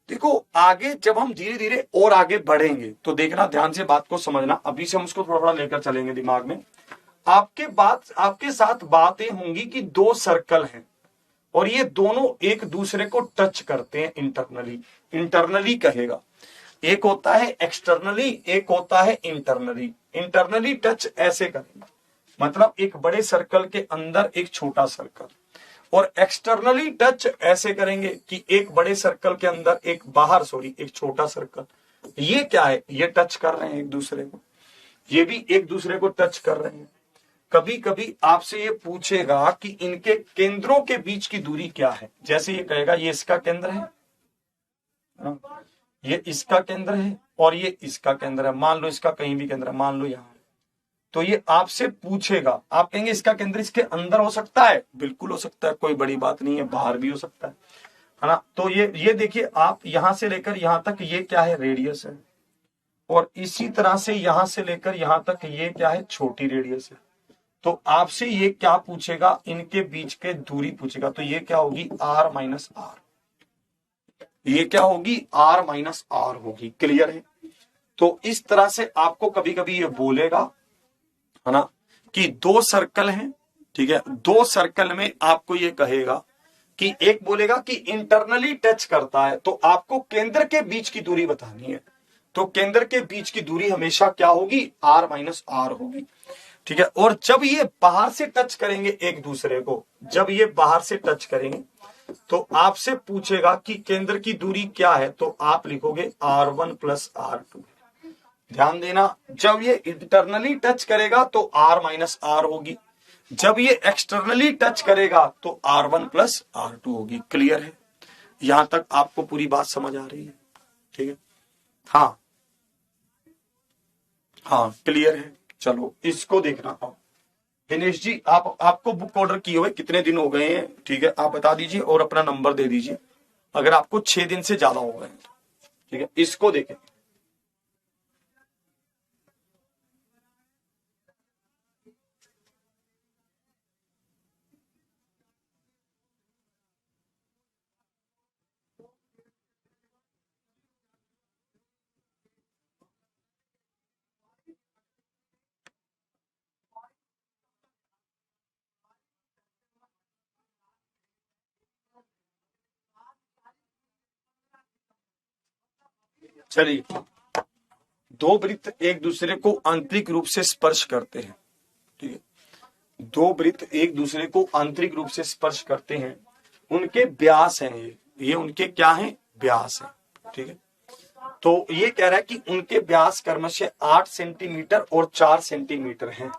देखो आगे जब हम धीरे धीरे और आगे बढ़ेंगे तो देखना, ध्यान से बात को समझना, अभी से हम उसको थोड़ा थोड़ा लेकर चलेंगे दिमाग में। आपके साथ बातें होंगी कि 2 सर्कल हैं और ये दोनों एक दूसरे को टच करते हैं इंटरनली, इंटरनली कहेगा। एक होता है एक्सटर्नली, एक होता है इंटरनली। इंटरनली टच ऐसे करेंगे, मतलब एक बड़े सर्कल के अंदर एक छोटा सर्कल, और एक्सटर्नली टच ऐसे करेंगे कि एक बड़े सर्कल के अंदर एक बाहर एक छोटा सर्कल। ये क्या है, ये टच कर रहे हैं एक दूसरे को, ये भी एक दूसरे को टच कर रहे हैं। कभी कभी आपसे ये पूछेगा कि इनके केंद्रों के बीच की दूरी क्या है, जैसे ये कहेगा ये इसका केंद्र है, ये इसका केंद्र है और ये इसका केंद्र है। मान लो इसका कहीं भी केंद्र है, मान लो यहां, तो ये आपसे पूछेगा, आप कहेंगे इसका केंद्र इसके अंदर हो सकता है, बिल्कुल हो सकता है, कोई बड़ी बात नहीं है, बाहर भी हो सकता है ना। तो ये देखिए, आप यहां से लेकर यहां तक ये क्या है रेडियस है, और इसी तरह से यहां से लेकर यहां तक ये क्या है छोटी रेडियस है। तो आपसे ये क्या पूछेगा, इनके बीच के दूरी पूछेगा, तो ये क्या होगी r माइनस आर, ये क्या होगी r माइनस आर होगी। क्लियर है। तो इस तरह से आपको कभी कभी ये बोलेगा, है ना, कि 2 सर्कल हैं। ठीक है, 2 सर्कल में आपको ये कहेगा कि एक बोलेगा कि इंटरनली टच करता है, तो आपको केंद्र के बीच की दूरी बतानी है। तो केंद्र के बीच की दूरी हमेशा क्या होगी r माइनस आर होगी। ठीक है, और जब ये बाहर से टच करेंगे एक दूसरे को, जब ये बाहर से टच करेंगे तो आपसे पूछेगा कि केंद्र की दूरी क्या है, तो आप लिखोगे r1 प्लस r2। ध्यान देना, जब ये इंटरनली टच करेगा तो r माइनस आर होगी, जब ये एक्सटर्नली टच करेगा तो r1 प्लस r2 होगी। क्लियर है, यहां तक आपको पूरी बात समझ आ रही है। ठीक है, हाँ हाँ क्लियर है। चलो इसको देखना। अब दिनेश जी, आपको बुक ऑर्डर किए हुए कितने दिन हो गए हैं, ठीक है, आप बता दीजिए और अपना नंबर दे दीजिए, अगर आपको 6 दिन से ज्यादा हो गए हैं। ठीक है, इसको देखें। चलिए, 2 वृत्त एक दूसरे को आंतरिक रूप से स्पर्श करते हैं। ठीक है, 2 वृत्त एक दूसरे को आंतरिक रूप से स्पर्श करते हैं, उनके व्यास हैं, ये उनके क्या हैं व्यास हैं। ठीक है, तो ये कह रहा है कि उनके व्यास क्रमशः 8 सेंटीमीटर और 4 सेंटीमीटर हैं।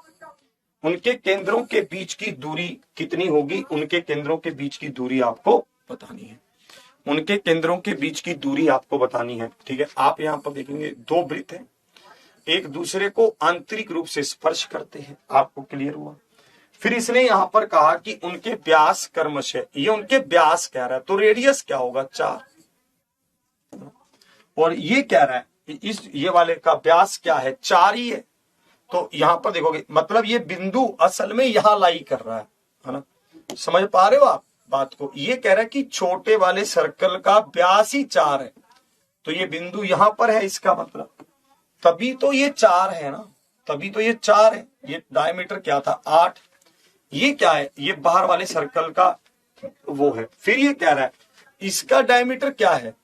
उनके केंद्रों के बीच की दूरी कितनी होगी, उनके केंद्रों के बीच की दूरी आपको बतानी है, उनके केंद्रों के बीच की दूरी आपको बतानी है। ठीक है, आप यहाँ पर देखेंगे 2 वृत्त हैं, एक दूसरे को आंतरिक रूप से स्पर्श करते हैं, आपको क्लियर हुआ। फिर इसने यहां पर कहा कि उनके व्यास क्रमशः, ये उनके व्यास कह रहा है, तो रेडियस क्या होगा 4, और ये कह रहा है इस ये वाले का व्यास क्या है 4 ही है। तो यहां पर देखोगे मतलब ये बिंदु असल में यहां लाई कर रहा है ना, समझ पा रहे हो आप बात को। ये कह रहा है कि छोटे वाले सर्कल का व्यास ही 4 है, तो ये बिंदु यहां पर है, इसका मतलब तभी तो ये 4 है ना, तभी तो ये 4 है। ये डायमीटर क्या था 8, ये क्या है, ये बाहर वाले सर्कल का वो है। फिर ये कह रहा है इसका डायमीटर क्या है,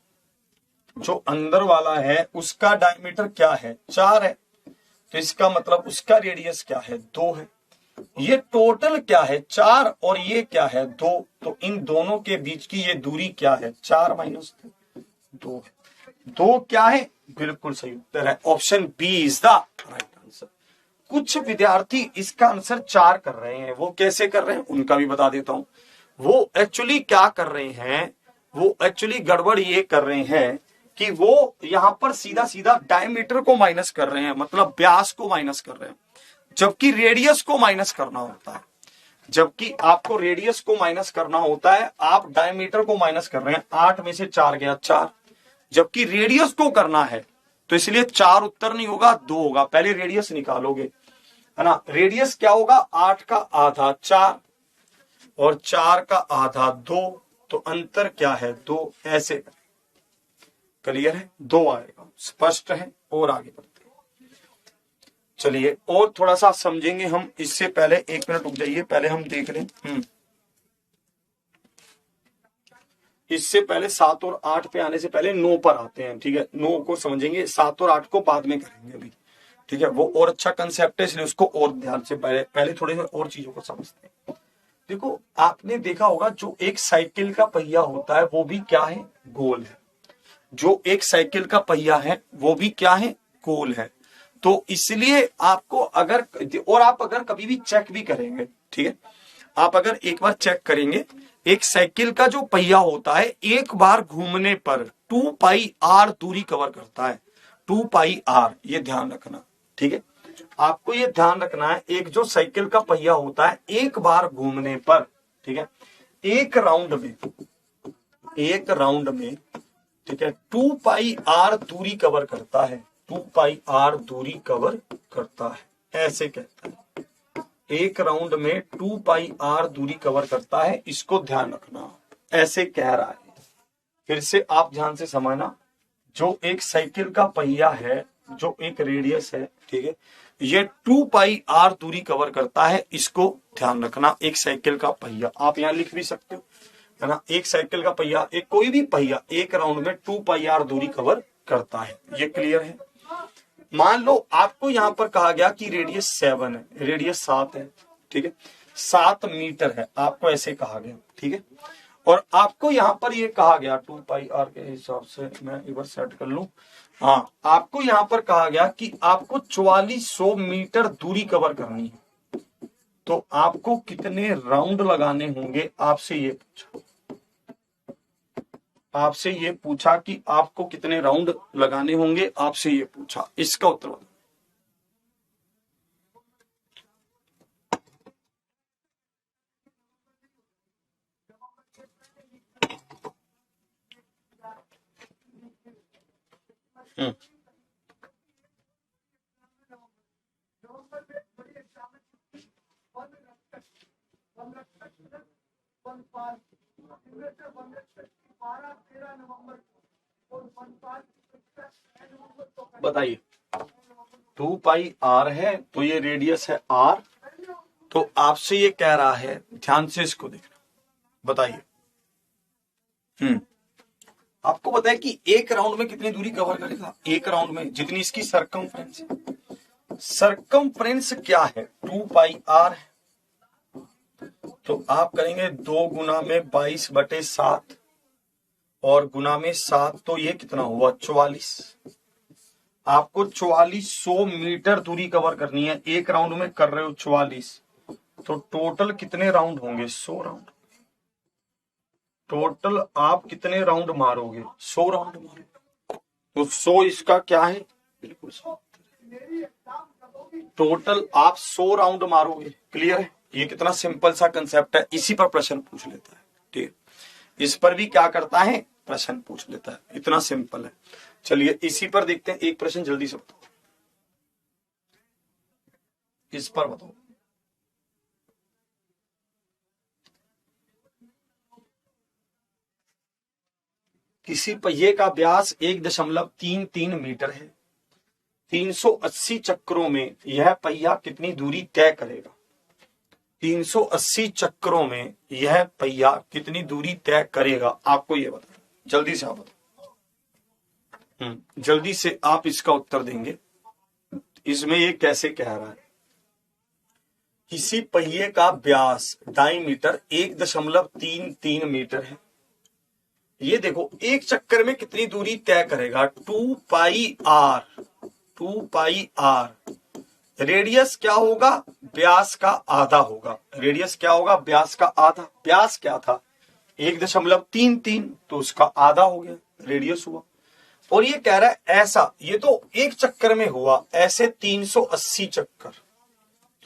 जो अंदर वाला है उसका डायमीटर क्या है 4 है, तो इसका मतलब उसका रेडियस क्या है 2 है। ये टोटल क्या है 4 और ये क्या है 2, तो इन दोनों के बीच की ये दूरी क्या है 4 माइनस 2 है। 2 क्या है, बिल्कुल सही उत्तर है, option B is the right answer. कुछ विद्यार्थी इसका आंसर 4 कर रहे हैं, वो कैसे कर रहे हैं उनका भी बता देता हूं। वो एक्चुअली क्या कर रहे हैं, वो एक्चुअली गड़बड़ ये कर रहे हैं कि वो यहां पर सीधा सीधा डायमीटर को माइनस कर रहे हैं, मतलब व्यास को माइनस कर रहे हैं, जबकि रेडियस को माइनस करना होता है। जबकि आपको रेडियस को माइनस करना होता है, आप डायमीटर को माइनस कर रहे हैं। 8 में से 4 गया 4, जबकि रेडियस को करना है, तो इसलिए 4 उत्तर नहीं होगा 2 होगा। पहले रेडियस निकालोगे है ना, रेडियस क्या होगा 8 का आधा 4 और 4 का आधा 2, तो अंतर क्या है 2, ऐसे क्लियर है, 2 आएगा, स्पष्ट है। और आगे बढ़ते हैं, चलिए और थोड़ा सा समझेंगे हम। इससे पहले 1 मिनट रुक जाइए, पहले हम देख लें। इससे पहले 7 और 8 पे आने से पहले 9 पर आते हैं, ठीक है। 9 को समझेंगे, 7 और 8 को बाद में करेंगे अभी, ठीक है। वो और अच्छा कंसेप्ट है, इसलिए उसको और ध्यान से पहले थोड़े से और चीजों को समझते हैं। देखो आपने देखा होगा जो एक साइकिल का पहिया होता है वो भी क्या है, गोल है। जो एक साइकिल का पहिया है वो भी क्या है, गोल है। तो इसलिए आपको अगर, और आप अगर कभी भी चेक भी करेंगे, ठीक है, आप अगर एक बार चेक करेंगे, एक साइकिल का जो पहिया होता है एक बार घूमने पर 2 पाई आर दूरी कवर करता है, 2 पाई आर, ये ध्यान रखना, ठीक है। आपको ये ध्यान रखना है, एक जो साइकिल का पहिया होता है एक बार घूमने पर, ठीक है, एक राउंड में, ठीक है, 2 पाई आर दूरी कवर करता है, 2 पाई आर दूरी कवर करता है, ऐसे कहता है। एक राउंड में 2 पाई आर दूरी कवर करता है, इसको ध्यान रखना, ऐसे कह रहा है। फिर से आप ध्यान से समझना, जो एक साइकिल का पहिया है, जो एक रेडियस है, ठीक है, ये 2 पाई आर दूरी कवर करता है, इसको ध्यान रखना। एक साइकिल का पहिया आप यहां लिख भी सकते हो, है ना, एक साइकिल का पहिया, एक कोई भी पहिया एक राउंड में 2 पाई आर दूरी कवर करता है, ये क्लियर है। मान लो आपको यहां पर कहा गया कि रेडियस 7 है, रेडियस 7 है, ठीक है, 7 मीटर है, आपको ऐसे कहा गया, ठीक है। और आपको यहां पर ये कहा गया 2 पाई आर के हिसाब से, मैं एक बार सेट कर लूं, हाँ, आपको यहां पर कहा गया कि आपको 4400 मीटर दूरी कवर करनी है, तो आपको कितने राउंड लगाने होंगे, आपसे ये पूछा कि आपको कितने राउंड लगाने होंगे, आपसे ये पूछा, इसका उत्तर बताओ। बताइए, 2 पाई आर है तो ये रेडियस है आर, तो आपसे ये कह रहा है, ध्यान से इसको देखना, बताइए। आपको पता है कि एक राउंड में कितनी दूरी कवर करेगा, एक राउंड में जितनी इसकी सरकमफ्रेंस है। सरकमफ्रेंस क्या है, 2 पाई आर है, तो आप करेंगे 2 गुना में 22/7 और गुना में 7, तो ये कितना हुआ 44। आपको 4400 मीटर दूरी कवर करनी है, एक राउंड में कर रहे हो 44, तो टोटल कितने राउंड होंगे 100 राउंड। टोटल आप कितने राउंड मारोगे 100 राउंड मारोगे, तो 100 इसका क्या है, बिल्कुल 100। टोटल आप 100 राउंड मारोगे, क्लियर है। ये कितना सिंपल सा कंसेप्ट है, इसी पर प्रश्न पूछ लेता है। ठीक है, इस पर भी क्या करता है, प्रश्न पूछ लेता है, इतना सिंपल है। चलिए इसी पर देखते हैं, एक प्रश्न जल्दी से बताओ, इस पर बताओ। किसी पहिए का व्यास 1.33 मीटर है। 380 चक्रों में यह पहिया कितनी दूरी तय करेगा। 380 चक्रों में यह पहिया कितनी दूरी तय करेगा, आपको यह बताओ, जल्दी से आप बताओ। जल्दी से आप इसका उत्तर देंगे। इसमें ये कैसे कह रहा है, किसी पहिए का व्यास डायमीटर 1.33 मीटर है। ये देखो एक चक्कर में कितनी दूरी तय करेगा, 2 पाई आर। रेडियस क्या होगा, व्यास का आधा होगा। रेडियस क्या होगा, व्यास का आधा। व्यास क्या था 1.33, तो उसका आधा हो गया, रेडियस हुआ। और ये कह रहा है ऐसा, ये तो एक चक्कर में हुआ, ऐसे 380 चक्कर,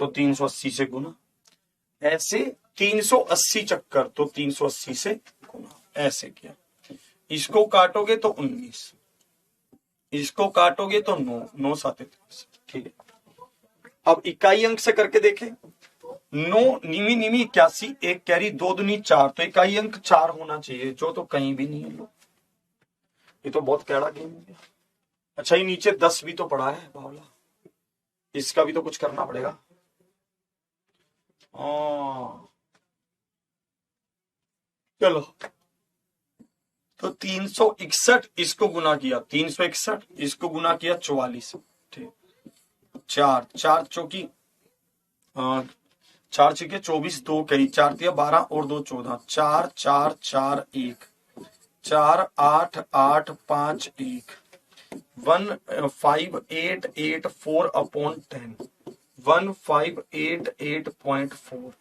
तो 380 से गुना, ऐसे 380 चक्कर, तो 380 से गुना, ऐसे किया। इसको काटोगे तो 19, इसको काटोगे तो 9, 9 7 23। ठीक है, अब इकाई अंक से करके देखें। 9 निमी निमी 81, एक कैरी 2 दूनी 4, तो इकाई अंक 4 होना चाहिए, जो तो कहीं भी नहीं है। लो, ये तो बहुत कैड़ा गेम हो गया। अच्छा, ये नीचे 10 भी तो पड़ा है बावला, इसका भी तो कुछ करना पड़ेगा। चलो, तो 361 इसको गुना किया, 361 इसको गुना किया 44। ठीक, 4 4 चौकी 4 छके 24, 2 करी 4 दिया 12 और 2 14, 4 4 4 1, 4 8 8 5 1, 1588/4, 1588.4।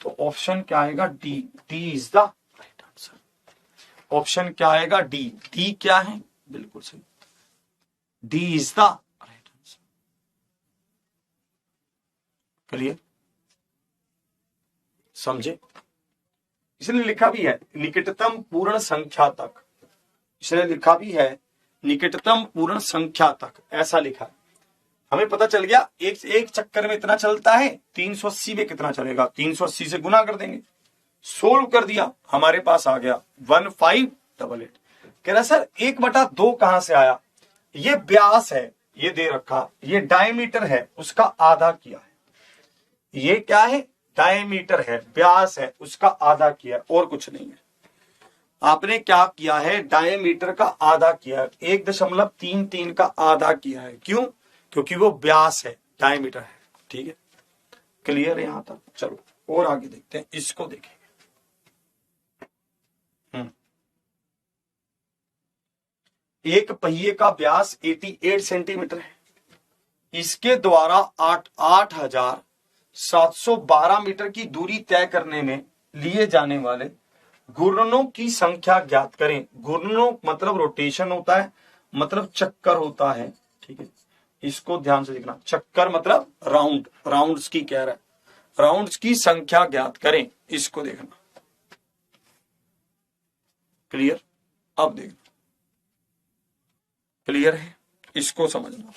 तो ऑप्शन क्या आएगा, D. D is the right answer. Option क्या आएगा, डी। डी क्या है, बिल्कुल सही, D is the right answer. Clear, समझे। इसने लिखा भी है निकटतम पूर्ण संख्या तक, इसने लिखा भी है निकटतम पूर्ण संख्या तक, ऐसा लिखा है। हमें पता चल गया एक चक्कर में इतना चलता है, 380 में कितना चलेगा, 380 से गुना कर देंगे। सोल्व कर दिया, हमारे पास आ गया 1588। कह रहा सर 1/2 कहां से आया, ये व्यास है, ये दे रखा, ये डायमीटर है, उसका आधा किया है। ये क्या है, डायमीटर है, व्यास है, उसका आधा किया है, और कुछ नहीं है। आपने क्या किया है, डायमीटर का आधा किया है, 1.33 का आधा किया है। क्यों, क्योंकि वो व्यास है, डायमीटर है। ठीक है, क्लियर है यहां तक। चलो और आगे देखते हैं, इसको देखेंगे। एक पहिए का व्यास 88 सेंटीमीटर है। इसके द्वारा 8,712 मीटर की दूरी तय करने में लिए जाने वाले घूर्णनों की संख्या ज्ञात करें। घूर्णनों मतलब रोटेशन होता है, मतलब चक्कर होता है। ठीक है, इसको ध्यान से देखना, चक्कर मतलब राउंड, राउंड्स की कह रहा है, राउंड्स की संख्या ज्ञात करें, इसको देखना। क्लियर, अब देखना, क्लियर है, इसको समझना।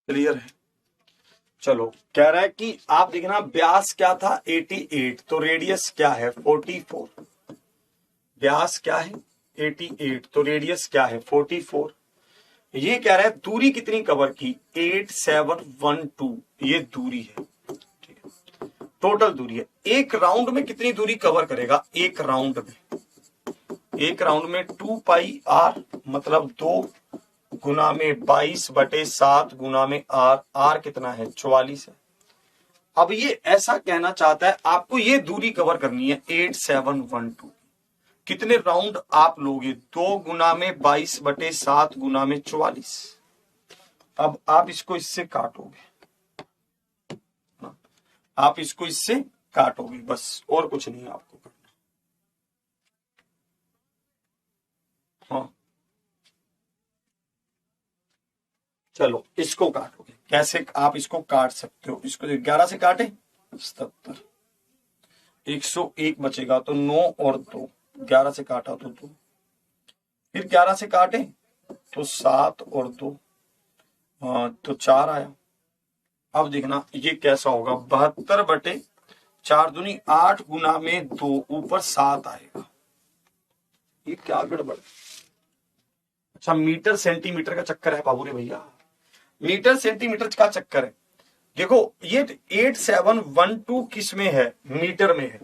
क्लियर है? चलो, कह रहा है कि आप देखना व्यास क्या था 88, तो रेडियस क्या है 44। व्यास क्या है 88, तो रेडियस क्या है 44। ये कह रहा है दूरी कितनी कवर की 8712, ये दूरी है, ठीक है, टोटल दूरी है। एक राउंड में कितनी दूरी कवर करेगा, एक राउंड में 2 पाई आर, मतलब 2 गुना में 22/7 गुना में आर, आर कितना है 44 है। अब ये ऐसा कहना चाहता है आपको ये दूरी कवर करनी है 8712, कितने राउंड आप लोगे, 2 गुना में 22/7 गुना में 44। अब आप इसको इससे काटोगे, आप इसको इससे काटोगे, बस और कुछ नहीं आपको करना। हाँ चलो, इसको काटोगे कैसे, आप इसको काट सकते हो, इसको 11 से काटे 77, 101 बचेगा, तो 9 और 2, 11 से काटा तो 2, फिर 11 से काटे तो 7 और 2, तो 4 आया। अब देखना ये कैसा होगा, 72/4 दूनी 8 गुना में 2, ऊपर 7 आएगा। ये क्या गड़बड़। अच्छा, मीटर सेंटीमीटर का चक्कर है बाबू रे भैया, मीटर सेंटीमीटर का चक्कर है। देखो ये 8712 किस में है, मीटर में है,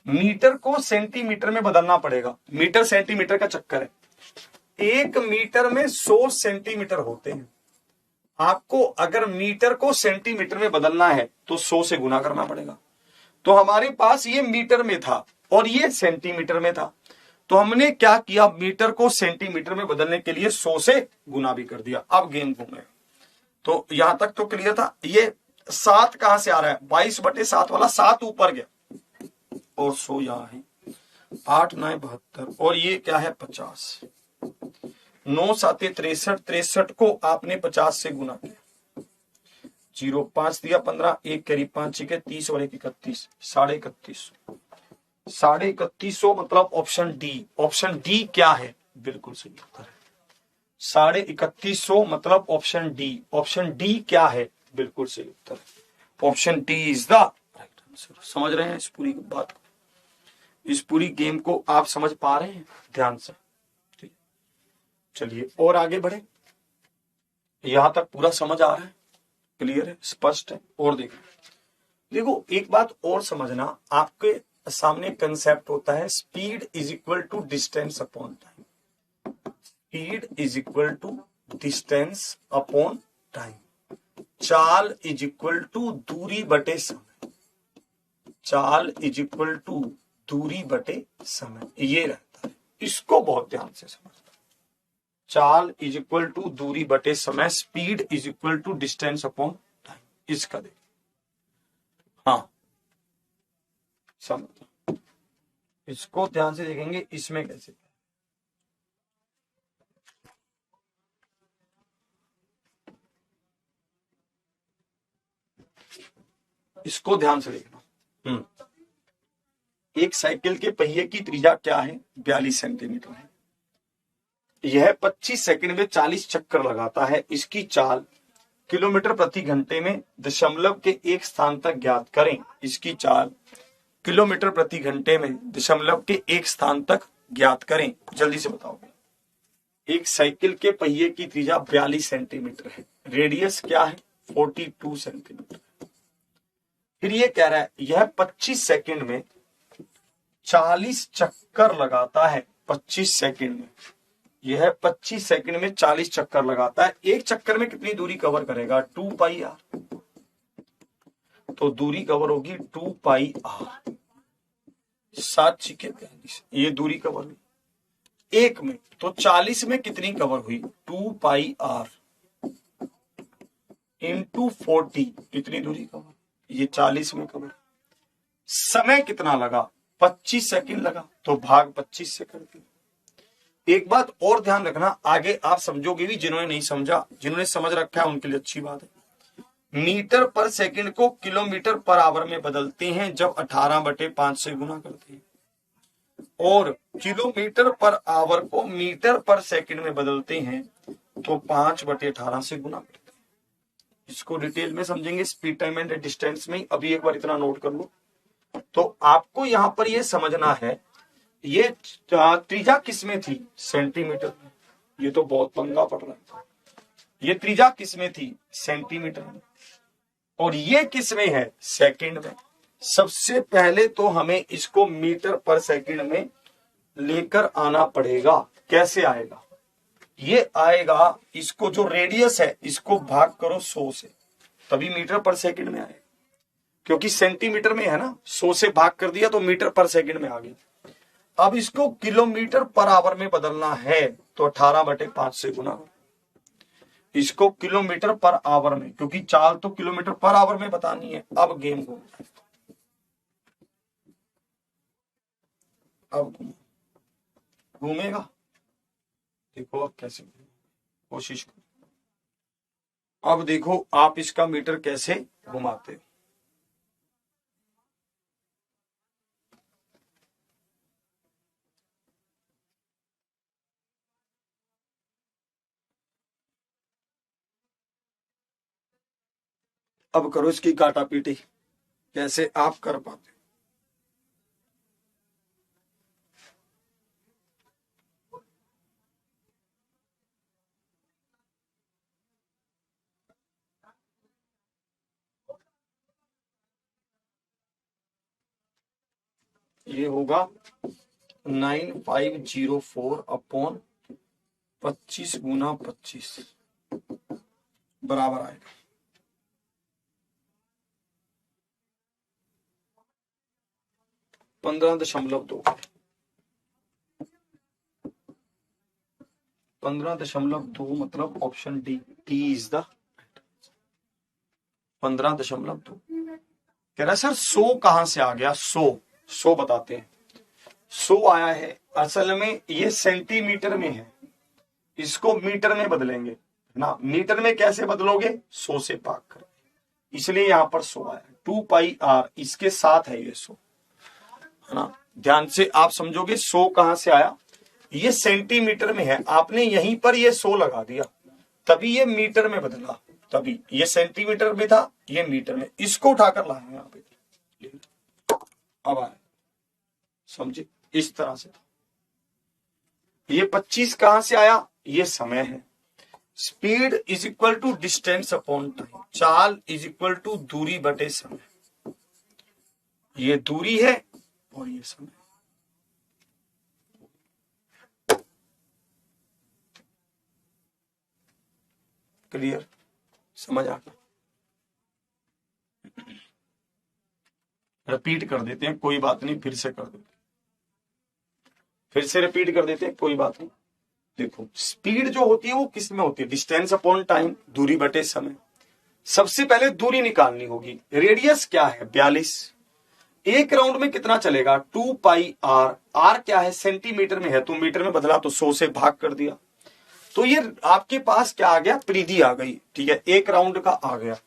मीटर को सेंटीमीटर में बदलना पड़ेगा, मीटर सेंटीमीटर का चक्कर है। 1 मीटर में 100 सेंटीमीटर होते हैं, आपको अगर मीटर को सेंटीमीटर में बदलना है तो 100 से गुना करना पड़ेगा। तो हमारे पास ये मीटर में था और ये सेंटीमीटर में था, तो हमने क्या किया, मीटर को सेंटीमीटर में बदलने के लिए 100 से गुना भी कर दिया। अब गेम घूमेगा। तो यहां तक तो क्लियर था। ये 7 कहां से आ रहा है, 22/7 वाला 7 ऊपर गया और 100 यहां है, 8 9 72, और ये क्या है 50, 9 7 63, 63 को आपने 50 से गुना किया, 0 5 दिया 15, 1 करीब 5 6 30 और 1 31, 3150, 3150 मतलब ऑप्शन डी। ऑप्शन डी क्या है, बिल्कुल सही उत्तर है 3150 मतलब ऑप्शन डी। ऑप्शन डी क्या है, बिल्कुल सही उत्तर है, option D is the right answer. समझ रहे हैं इस पूरी बात को, इस पूरी गेम को आप समझ पा रहे हैं ध्यान से। चलिए और आगे बढ़े, यहां तक पूरा समझ आ रहा है, क्लियर है, स्पष्ट है। और देखो एक बात और समझना, आपके सामने कंसेप्ट होता है speed is equal to distance upon time, speed is equal to distance upon time, चाल इज इक्वल टू दूरी बटे समय, चाल इज इक्वल टू दूरी बटे समय, ये रहता है। इसको बहुत ध्यान से समझना, चाल इज इक्वल टू दूरी बटे समय, speed is equal to distance upon time, इसका देख। हाँ समझ, इसको ध्यान से देखेंगे, इसमें कैसे, इसको ध्यान से देखना। एक साइकिल के पहिए की त्रिज्या क्या है, 42 सेंटीमीटर है। यह 25 सेकंड में 40 चक्कर लगाता है। इसकी चाल किलोमीटर प्रति घंटे में दशमलव के एक स्थान तक ज्ञात करें। इसकी चाल किलोमीटर प्रति घंटे में दशमलव के एक स्थान तक ज्ञात करें। जल्दी से बताओगे। एक साइकिल के पहिए की त्रिज्या 42 सेंटीमीटर है, रेडियस क्या है 42 सेंटीमीटर। फिर ये कह रहा है यह 25 सेकंड में 40 चक्कर लगाता है। 25 सेकंड में, यह 25 सेकंड में 40 चक्कर लगाता है। एक चक्कर में कितनी दूरी कवर करेगा, 2 पाई आर। तो दूरी कवर होगी 2 पाई आर, 7 छिके 42, ये दूरी कवर हुई एक में। तो 40 में कितनी कवर हुई, 2 पाई आर इंटू 40, कितनी दूरी कवर, ये 40 में कवर। समय कितना लगा, 25 सेकंड लगा, तो भाग 25 से कर दिया। एक बात और ध्यान रखना, आगे आप समझोगे भी, जिन्होंने नहीं समझा, जिन्होंने समझ रखा है उनके लिए अच्छी बात है। मीटर पर सेकंड को किलोमीटर पर आवर में बदलते हैं जब 18/5 से गुना करते हैं, और किलोमीटर पर आवर को मीटर पर सेकंड में बदलते हैं तो 5/18 से गुना करते हैं। इसको डिटेल में समझेंगे स्पीड टाइम एंड डिस्टेंस में। अभी एक बार इतना नोट कर लो। तो आपको यहां पर ये समझना है, ये त्रिज्या किसमें थी? सेंटीमीटर में। ये तो बहुत पंगा पड़ रहा है। ये त्रिज्या किसमें थी? सेंटीमीटर में। और ये किसमें है? सेकंड में। सबसे पहले तो हमें इसको मीटर पर सेकंड में लेकर आना पड़ेगा। कैसे आएगा? ये आएगा, इसको जो रेडियस है इसको भाग करो 100 से, तभी मीटर पर सेकंड में आएगा। क्योंकि सेंटीमीटर में है ना, 100 से भाग कर दिया तो मीटर पर सेकंड में आ गया। अब इसको किलोमीटर पर आवर में बदलना है तो 18/5 से गुना। इसको किलोमीटर पर आवर में, क्योंकि चाल तो किलोमीटर पर आवर में बतानी है। अब गेम को अब घूमेगा, देखो अब कैसे, कोशिश करो। अब देखो आप इसका मीटर कैसे घुमाते हो। अब करो इसकी काटा पीटी, कैसे आप कर पाते। ये होगा 9504 अपॉन 25 गुना 25 बराबर आएगा 15.2। 15.2 मतलब option D, D is the 15.2। कह रहा है सर 100 कहां से आ गया? 100 बताते हैं। 100 आया है, असल में ये सेंटीमीटर में है, इसको मीटर में बदलेंगे ना। मीटर में कैसे बदलोगे? 100 से भाग कर, इसलिए यहां पर 100 आया। 2πr इसके साथ है ये 100, है ना। ध्यान से आप समझोगे 100 कहां से आया, ये सेंटीमीटर में है, आपने यहीं पर ये 100 लगा दिया, तभी ये मीटर में बदला। तभी ये सेंटीमीटर में था, ये मीटर में, इसको उठाकर लाया यहाँ पे। अब आए, समझे, इस तरह से। ये 25 कहां से आया? ये समय है। Speed is equal to distance upon time. चाल इज इक्वल टू दूरी बटे समय। ये दूरी है और ये समय। क्लियर? समझ आ गया? रिपीट कर देते हैं, कोई बात नहीं, फिर से कर देते हैं, फिर से रिपीट कर देते हैं, कोई बात नहीं। देखो स्पीड जो होती है वो किस में होती है? डिस्टेंस अपॉन टाइम, दूरी बटे समय। सबसे पहले दूरी निकालनी होगी। रेडियस क्या है? 42। एक राउंड में कितना चलेगा? 2πr। आर क्या है? सेंटीमीटर में है, तो मीटर में बदला तो 100 से भाग कर दिया। तो ये आपके पास क्या आ गया? परिधि आ गई। ठीक है, एक राउंड का आ गया।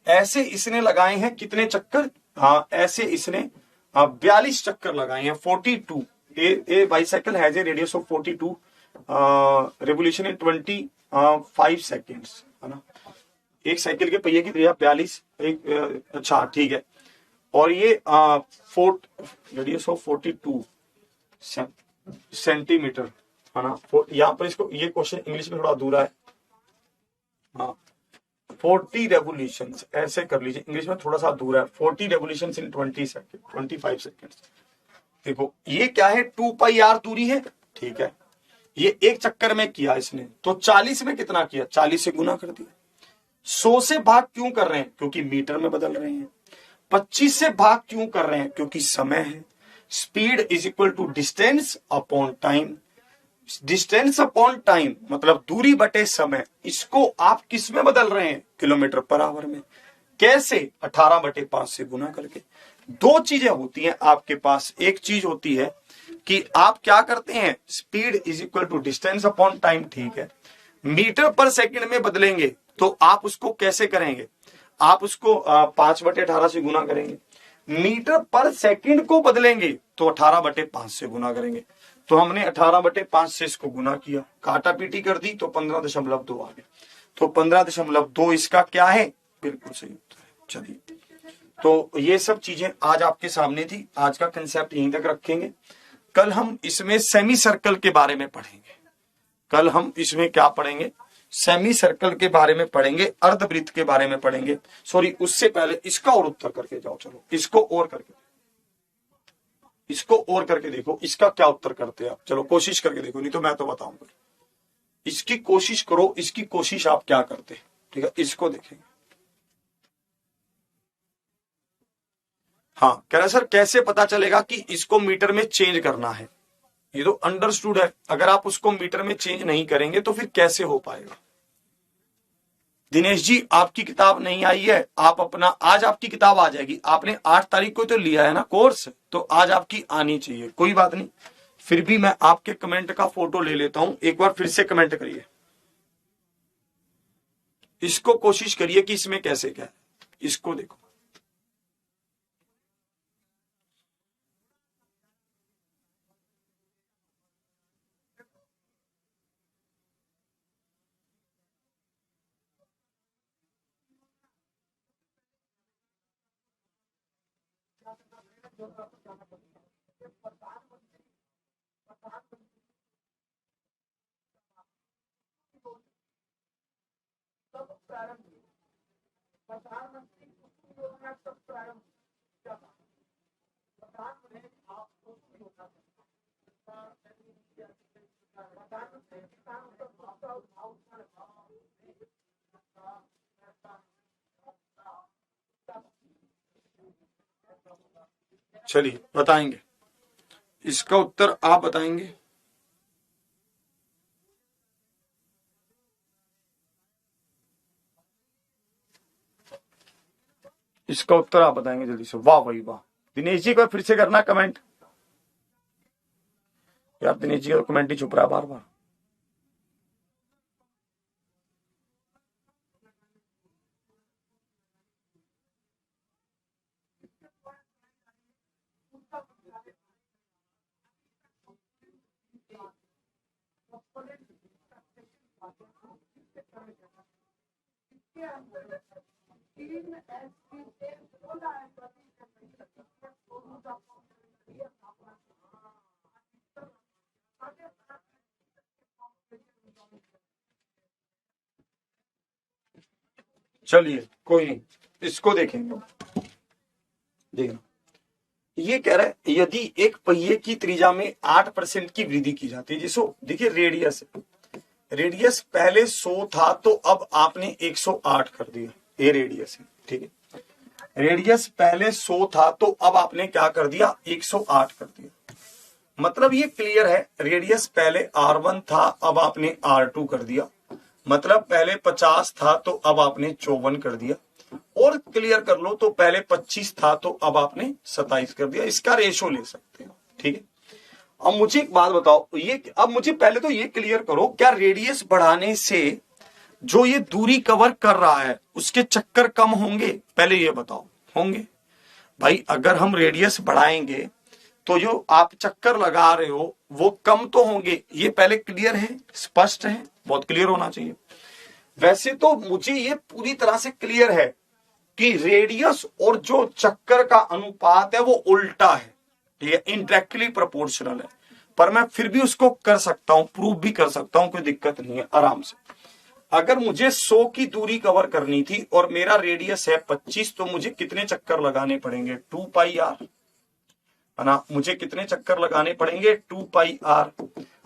ऐसे इसने लगाए हैं कितने चक्कर? हाँ, ऐसे इसने 42 चक्कर लगाए हैं। 42 a bicycle has a radius of 42 revolution in 25 seconds, है ना। एक साइकिल के पहिए की त्रिज्या 42। अच्छा ठीक है। और ये रेडियस ऑफ 42 सेंटीमीटर, है ना। यहाँ पर इसको, ये क्वेश्चन इंग्लिश में थोड़ा अधूरा है। हाँ, 40 रेवोल्यूशंस, ऐसे कर लीजिए, इंग्लिश में थोड़ा सा अधूरा है। 40 रेवोल्यूशंस इन 25 सेकेंड। देखो ये क्या है? 2πr दूरी है, ठीक है। ये एक चक्कर में किया इसने, तो 40 में कितना किया? 40 से गुना कर दिया। 100 से भाग क्यों कर रहे हैं? क्योंकि मीटर में बदल रहे हैं। 25 से भाग क्यों कर रहे हैं? क्योंकि समय है। Speed is equal to distance upon time. Distance upon time मतलब दूरी बटे समय। इसको आप किस में बदल रहे हैं? किलोमीटर पर आवर में। कैसे? 18/5 से गुना करके। दो चीजें होती हैं आपके पास। एक चीज होती है कि आप क्या करते हैं? Speed is equal to distance upon time, ठीक है। मीटर पर सेकंड में बदलेंगे तो आप उसको कैसे करेंगे? आप उसको 5/18 से गुना करेंगे। मीटर पर सेकंड को बदलेंगे तो 18/5 से गुना करेंगे। तो हमने 18/5 से इसको गुना किया, काटा पीटी कर दी तो 15.2 आ गया। तो 15.2 इसका क्या है, बिल्कुल सही उत्तर है। चलिए, तो ये सब चीजें आज आपके सामने थी। आज का कंसेप्ट यहीं तक रखेंगे। कल हम इसमें सेमी सर्कल के बारे में पढ़ेंगे। कल हम इसमें क्या पढ़ेंगे, सेमी सर्कल के बारे में पढ़ेंगे, अर्धवृत्त के बारे में पढ़ेंगे। सॉरी, उससे पहले इसका और उत्तर करके जाओ। चलो इसको और करके देखो, इसका क्या उत्तर करते हैं आप। चलो कोशिश करके देखो, नहीं तो मैं तो बताऊंगा। इसकी कोशिश करो, इसकी कोशिश आप क्या करते हैं, ठीक है। इसको देखेंगे। हाँ, कह रहा सर कैसे पता चलेगा कि इसको मीटर में चेंज करना है। ये तो अंडरस्टूड है, अगर आप उसको मीटर में चेंज नहीं करेंगे तो फिर कैसे हो पाएगा। दिनेश जी, आपकी किताब नहीं आई है, आप अपना, आज आपकी किताब आ जाएगी। आपने 8 तारीख को तो लिया है ना कोर्स, तो आज आपकी आनी चाहिए। कोई बात नहीं, फिर भी मैं आपके कमेंट का फोटो ले लेता हूं। एक बार फिर से कमेंट करिए, इसको कोशिश करिए कि इसमें कैसे क्या है। इसको देखो, चलिए बताएंगे, इसका उत्तर आप बताएंगे। इसका उत्तर आप बताएंगे जल्दी से। वाह भाई वाह। दिनेश जी को फिर से करना कमेंट। यार दिनेश जी का कमेंट ही छुप रहा है बार बार। चलिए कोई नहीं, इसको देखेंगे। देखना, ये कह रहा है यदि एक पहिए की त्रिज्या में 8% की वृद्धि की जाती है। जिसको देखिए रेडियस है, रेडियस पहले 100 था तो अब आपने 108 कर दिया। ये रेडियस है, ठीक है। रेडियस पहले 100 था तो अब आपने क्या कर दिया, 108 कर दिया। मतलब ये क्लियर है, रेडियस पहले R1 था, अब आपने R2 कर दिया। मतलब पहले 50 था तो अब आपने 54 कर दिया। और क्लियर कर लो तो पहले 25 था तो अब आपने 27 कर दिया। इसका रेशो ले सकते हो, ठीक है। अब मुझे एक बात बताओ, ये अब मुझे पहले तो ये क्लियर करो, क्या रेडियस बढ़ाने से जो ये दूरी कवर कर रहा है उसके चक्कर कम होंगे? पहले ये बताओ, होंगे भाई। अगर हम रेडियस बढ़ाएंगे तो जो आप चक्कर लगा रहे हो वो कम तो होंगे। ये पहले क्लियर है, स्पष्ट है, बहुत क्लियर होना चाहिए। वैसे तो मुझे ये पूरी तरह से क्लियर है कि रेडियस और जो चक्कर का अनुपात है वो उल्टा है, ये इनडायरेक्टली प्रोपोर्शनल है। पर मैं फिर भी उसको कर सकता हूं, प्रूव भी कर सकता हूं, कोई दिक्कत नहीं है, आराम से। अगर मुझे 100 की दूरी कवर करनी थी और मेरा रेडियस है 25, तो मुझे कितने चक्कर लगाने पड़ेंगे, 2 पाई आर, है ना। मुझे कितने चक्कर लगाने पड़ेंगे, 2 पाई आर।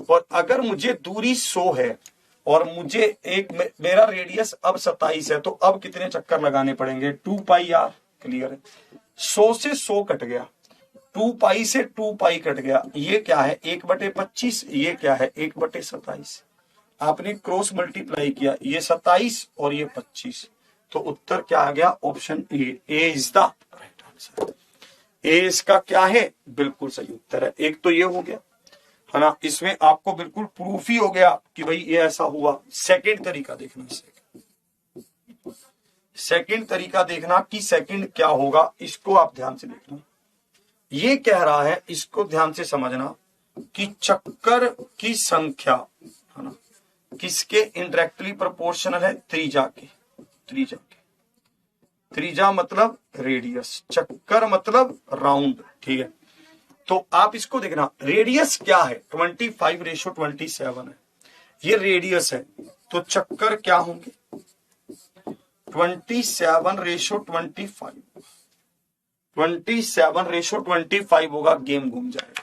और अगर मुझे दूरी 100 है और मुझे मेरा रेडियस अब 27 है, तो अब कितने चक्कर लगाने पड़ेंगे, 2 पाई आर। क्लियर है। 100 से 100 कट गया, 2 पाई से 2 पाई कट गया। ये क्या है, 1/25। ये क्या है, 1/27। आपने क्रॉस मल्टीप्लाई किया, ये 27 और ये 25। तो उत्तर क्या आ गया, option A is the right answer. A इसका क्या है, बिल्कुल सही उत्तर है। एक तो ये हो गया, है ना। इसमें आपको बिल्कुल प्रूफ ही हो गया कि भाई ये ऐसा हुआ। सेकंड तरीका देखना, सेकंड तरीका देखना कि सेकंड क्या होगा, इसको आप ध्यान से देखना। ये कह रहा है, इसको ध्यान से समझना कि चक्कर की संख्या, है ना, किसके इनडायरेक्टली प्रोपोर्शनल है? त्रिज्या के। त्रिज्या के, त्रिज्या मतलब रेडियस, चक्कर मतलब राउंड, ठीक है। तो आप इसको देखना, रेडियस क्या है? 25:27 है, ये रेडियस है। तो चक्कर क्या होंगे? 27:25, 27:25 होगा, गेम घूम जाएगा।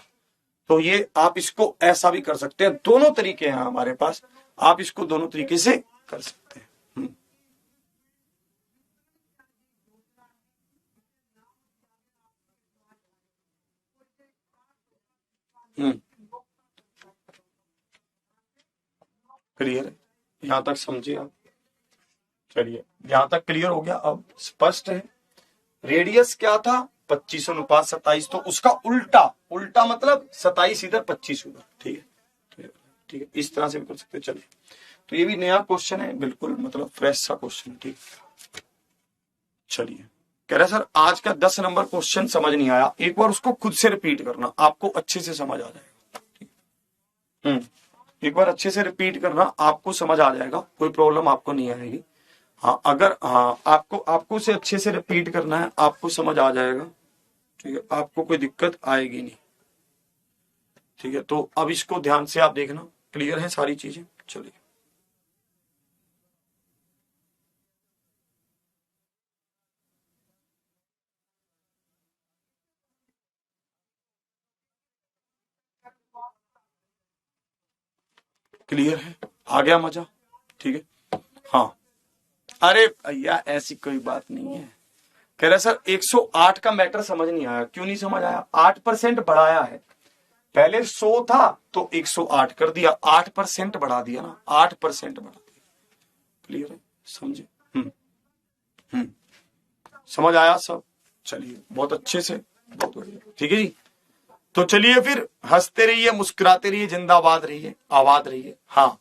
तो ये आप इसको ऐसा भी कर सकते हैं, दोनों तरीके हैं हमारे पास, आप इसको दोनों तरीके से कर सकते हैं। क्लियर है? यहां तक समझिए आप? चलिए, यहां तक क्लियर हो गया, अब स्पष्ट है। रेडियस क्या था? 25:27, तो उसका उल्टा, उल्टा मतलब 27 इधर 25 उधर, ठीक है। ठीक है, इस तरह से भी कर सकते हैं। चलिए, तो ये भी नया क्वेश्चन है, बिल्कुल मतलब फ्रेश सा क्वेश्चन, ठीक। चलिए, कह रहा सर आज का 10 नंबर क्वेश्चन समझ नहीं आया, एक बार उसको खुद से रिपीट करना, आपको अच्छे से समझ आ जाएगा। एक बार अच्छे से रिपीट करना, आपको समझ आ जाएगा, कोई प्रॉब्लम आपको नहीं आएगी। हाँ, अगर आपको से अच्छे से रिपीट करना है, आपको समझ आ जाएगा, ठीक है, आपको कोई दिक्कत आएगी नहीं, ठीक है। तो अब इसको ध्यान से आप देखना, क्लियर है सारी चीजें? चलिए, क्लियर है? आ गया मजा? ठीक है। हाँ, अरे भैया ऐसी कोई बात नहीं है। कह रहा सर 108 का मैटर समझ नहीं आया। क्यों नहीं समझ आया? 8% बढ़ाया है, पहले 100 था तो 108 कर दिया, 8% बढ़ा दिया ना, 8% बढ़ा दिया। क्लियर है? समझे? समझ आया सब? चलिए, बहुत अच्छे से, बहुत बढ़िया, ठीक है जी। तो चलिए फिर, हंसते रहिए, मुस्कुराते रहिए, जिंदाबाद रहिए, आबाद रहिए। हाँ,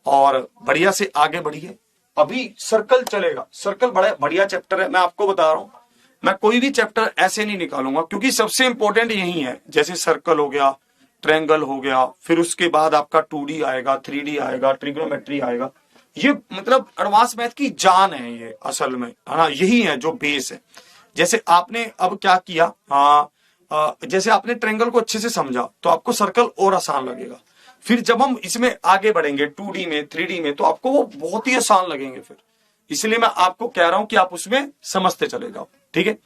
और बढ़िया से आगे बढ़िए। अभी सर्कल चलेगा, सर्कल बड़ा बढ़िया चैप्टर है, मैं आपको बता रहा हूं। मैं कोई भी चैप्टर ऐसे नहीं निकालूंगा, क्योंकि सबसे इंपॉर्टेंट यही है। जैसे सर्कल हो गया, ट्रायंगल हो गया, फिर उसके बाद आपका 2D आएगा, 3D आएगा, ट्रिग्नोमेट्री आएगा। ये मतलब एडवांस मैथ की जान है ये, असल में, है ना, यही है जो बेस है। जैसे आपने अब क्या किया, जैसे आपने ट्रायंगल को अच्छे से समझा, तो आपको सर्कल और आसान लगेगा। फिर जब हम इसमें आगे बढ़ेंगे 2D में, 3D में, तो आपको वो बहुत ही आसान लगेंगे फिर। इसलिए मैं आपको कह रहा हूं कि आप उसमें समझते चले जाओ, ठीक है।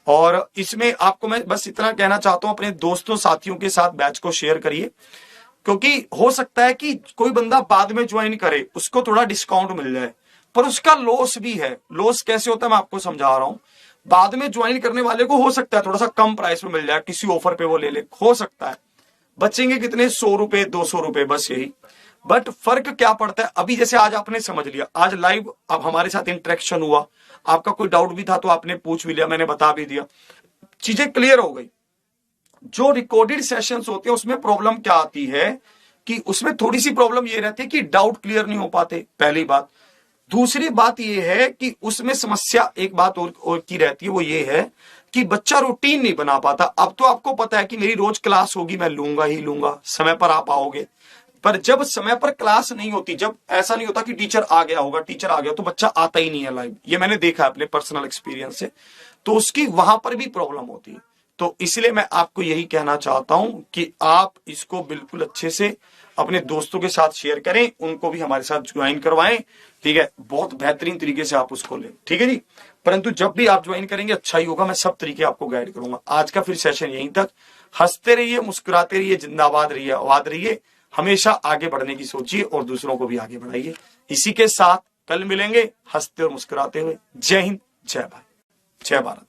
और इसमें आपको मैं बस इतना कहना चाहता हूं, अपने दोस्तों साथियों के साथ बैच को शेयर करिए, क्योंकि हो सकता है कि कोई बंदा बाद में ज्वाइन करे, उसको थोड़ा डिस्काउंट मिल जाए, पर उसका लॉस भी है। लॉस कैसे होता है मैं आपको समझा रहा हूं। बाद में ज्वाइन करने वाले को हो सकता है थोड़ा सा कम प्राइस में मिल जाए, किसी ऑफर पे वो ले ले, हो सकता है। बचेंगे कितने? 100 रुपए, 200 रुपए, बस यही। बट फर्क क्या पड़ता है? अभी जैसे आज आपने समझ लिया, आज लाइव अब हमारे साथ इंटरेक्शन हुआ, आपका कोई डाउट भी था तो आपने पूछ भी लिया, मैंने बता भी दिया, चीजें क्लियर हो गई। जो रिकॉर्डेड सेशंस होते हैं उसमें प्रॉब्लम क्या आती है कि उसमें थोड़ी सी प्रॉब्लम ये रहती है कि डाउट क्लियर नहीं हो पाते, पहली बात। दूसरी बात ये है कि उसमें समस्या एक बात और की रहती है, वो ये है कि बच्चा रूटीन नहीं बना पाता। अब तो आपको पता है कि मेरी रोज क्लास होगी, मैं लूंगा ही लूंगा, समय पर आप आओगे। पर जब समय पर क्लास नहीं होती, जब ऐसा नहीं होता कि टीचर आ गया होगा, टीचर आ गया तो बच्चा आता ही नहीं है लाइव, ये मैंने देखा अपने पर्सनल एक्सपीरियंस से, तो उसकी वहां पर भी प्रॉब्लम होती है। तो इसलिए मैं आपको यही कहना चाहता हूं कि आप इसको बिल्कुल अच्छे से अपने दोस्तों के साथ शेयर करें, उनको भी हमारे साथ ज्वाइन करवाएं, ठीक है। बहुत बेहतरीन तरीके से आप उसको लें, ठीक है जी। परंतु जब भी आप ज्वाइन करेंगे अच्छा ही होगा, मैं सब तरीके आपको गाइड करूंगा। आज का फिर सेशन यहीं तक। हंसते रहिए, मुस्कुराते रहिए, जिंदाबाद रहिए, आबाद रहिए, हमेशा आगे बढ़ने की सोचिए और दूसरों को भी आगे बढ़ाइए। इसी के साथ कल मिलेंगे हंसते और मुस्कुराते हुए। जय हिंद, जय भारत, जय भारत।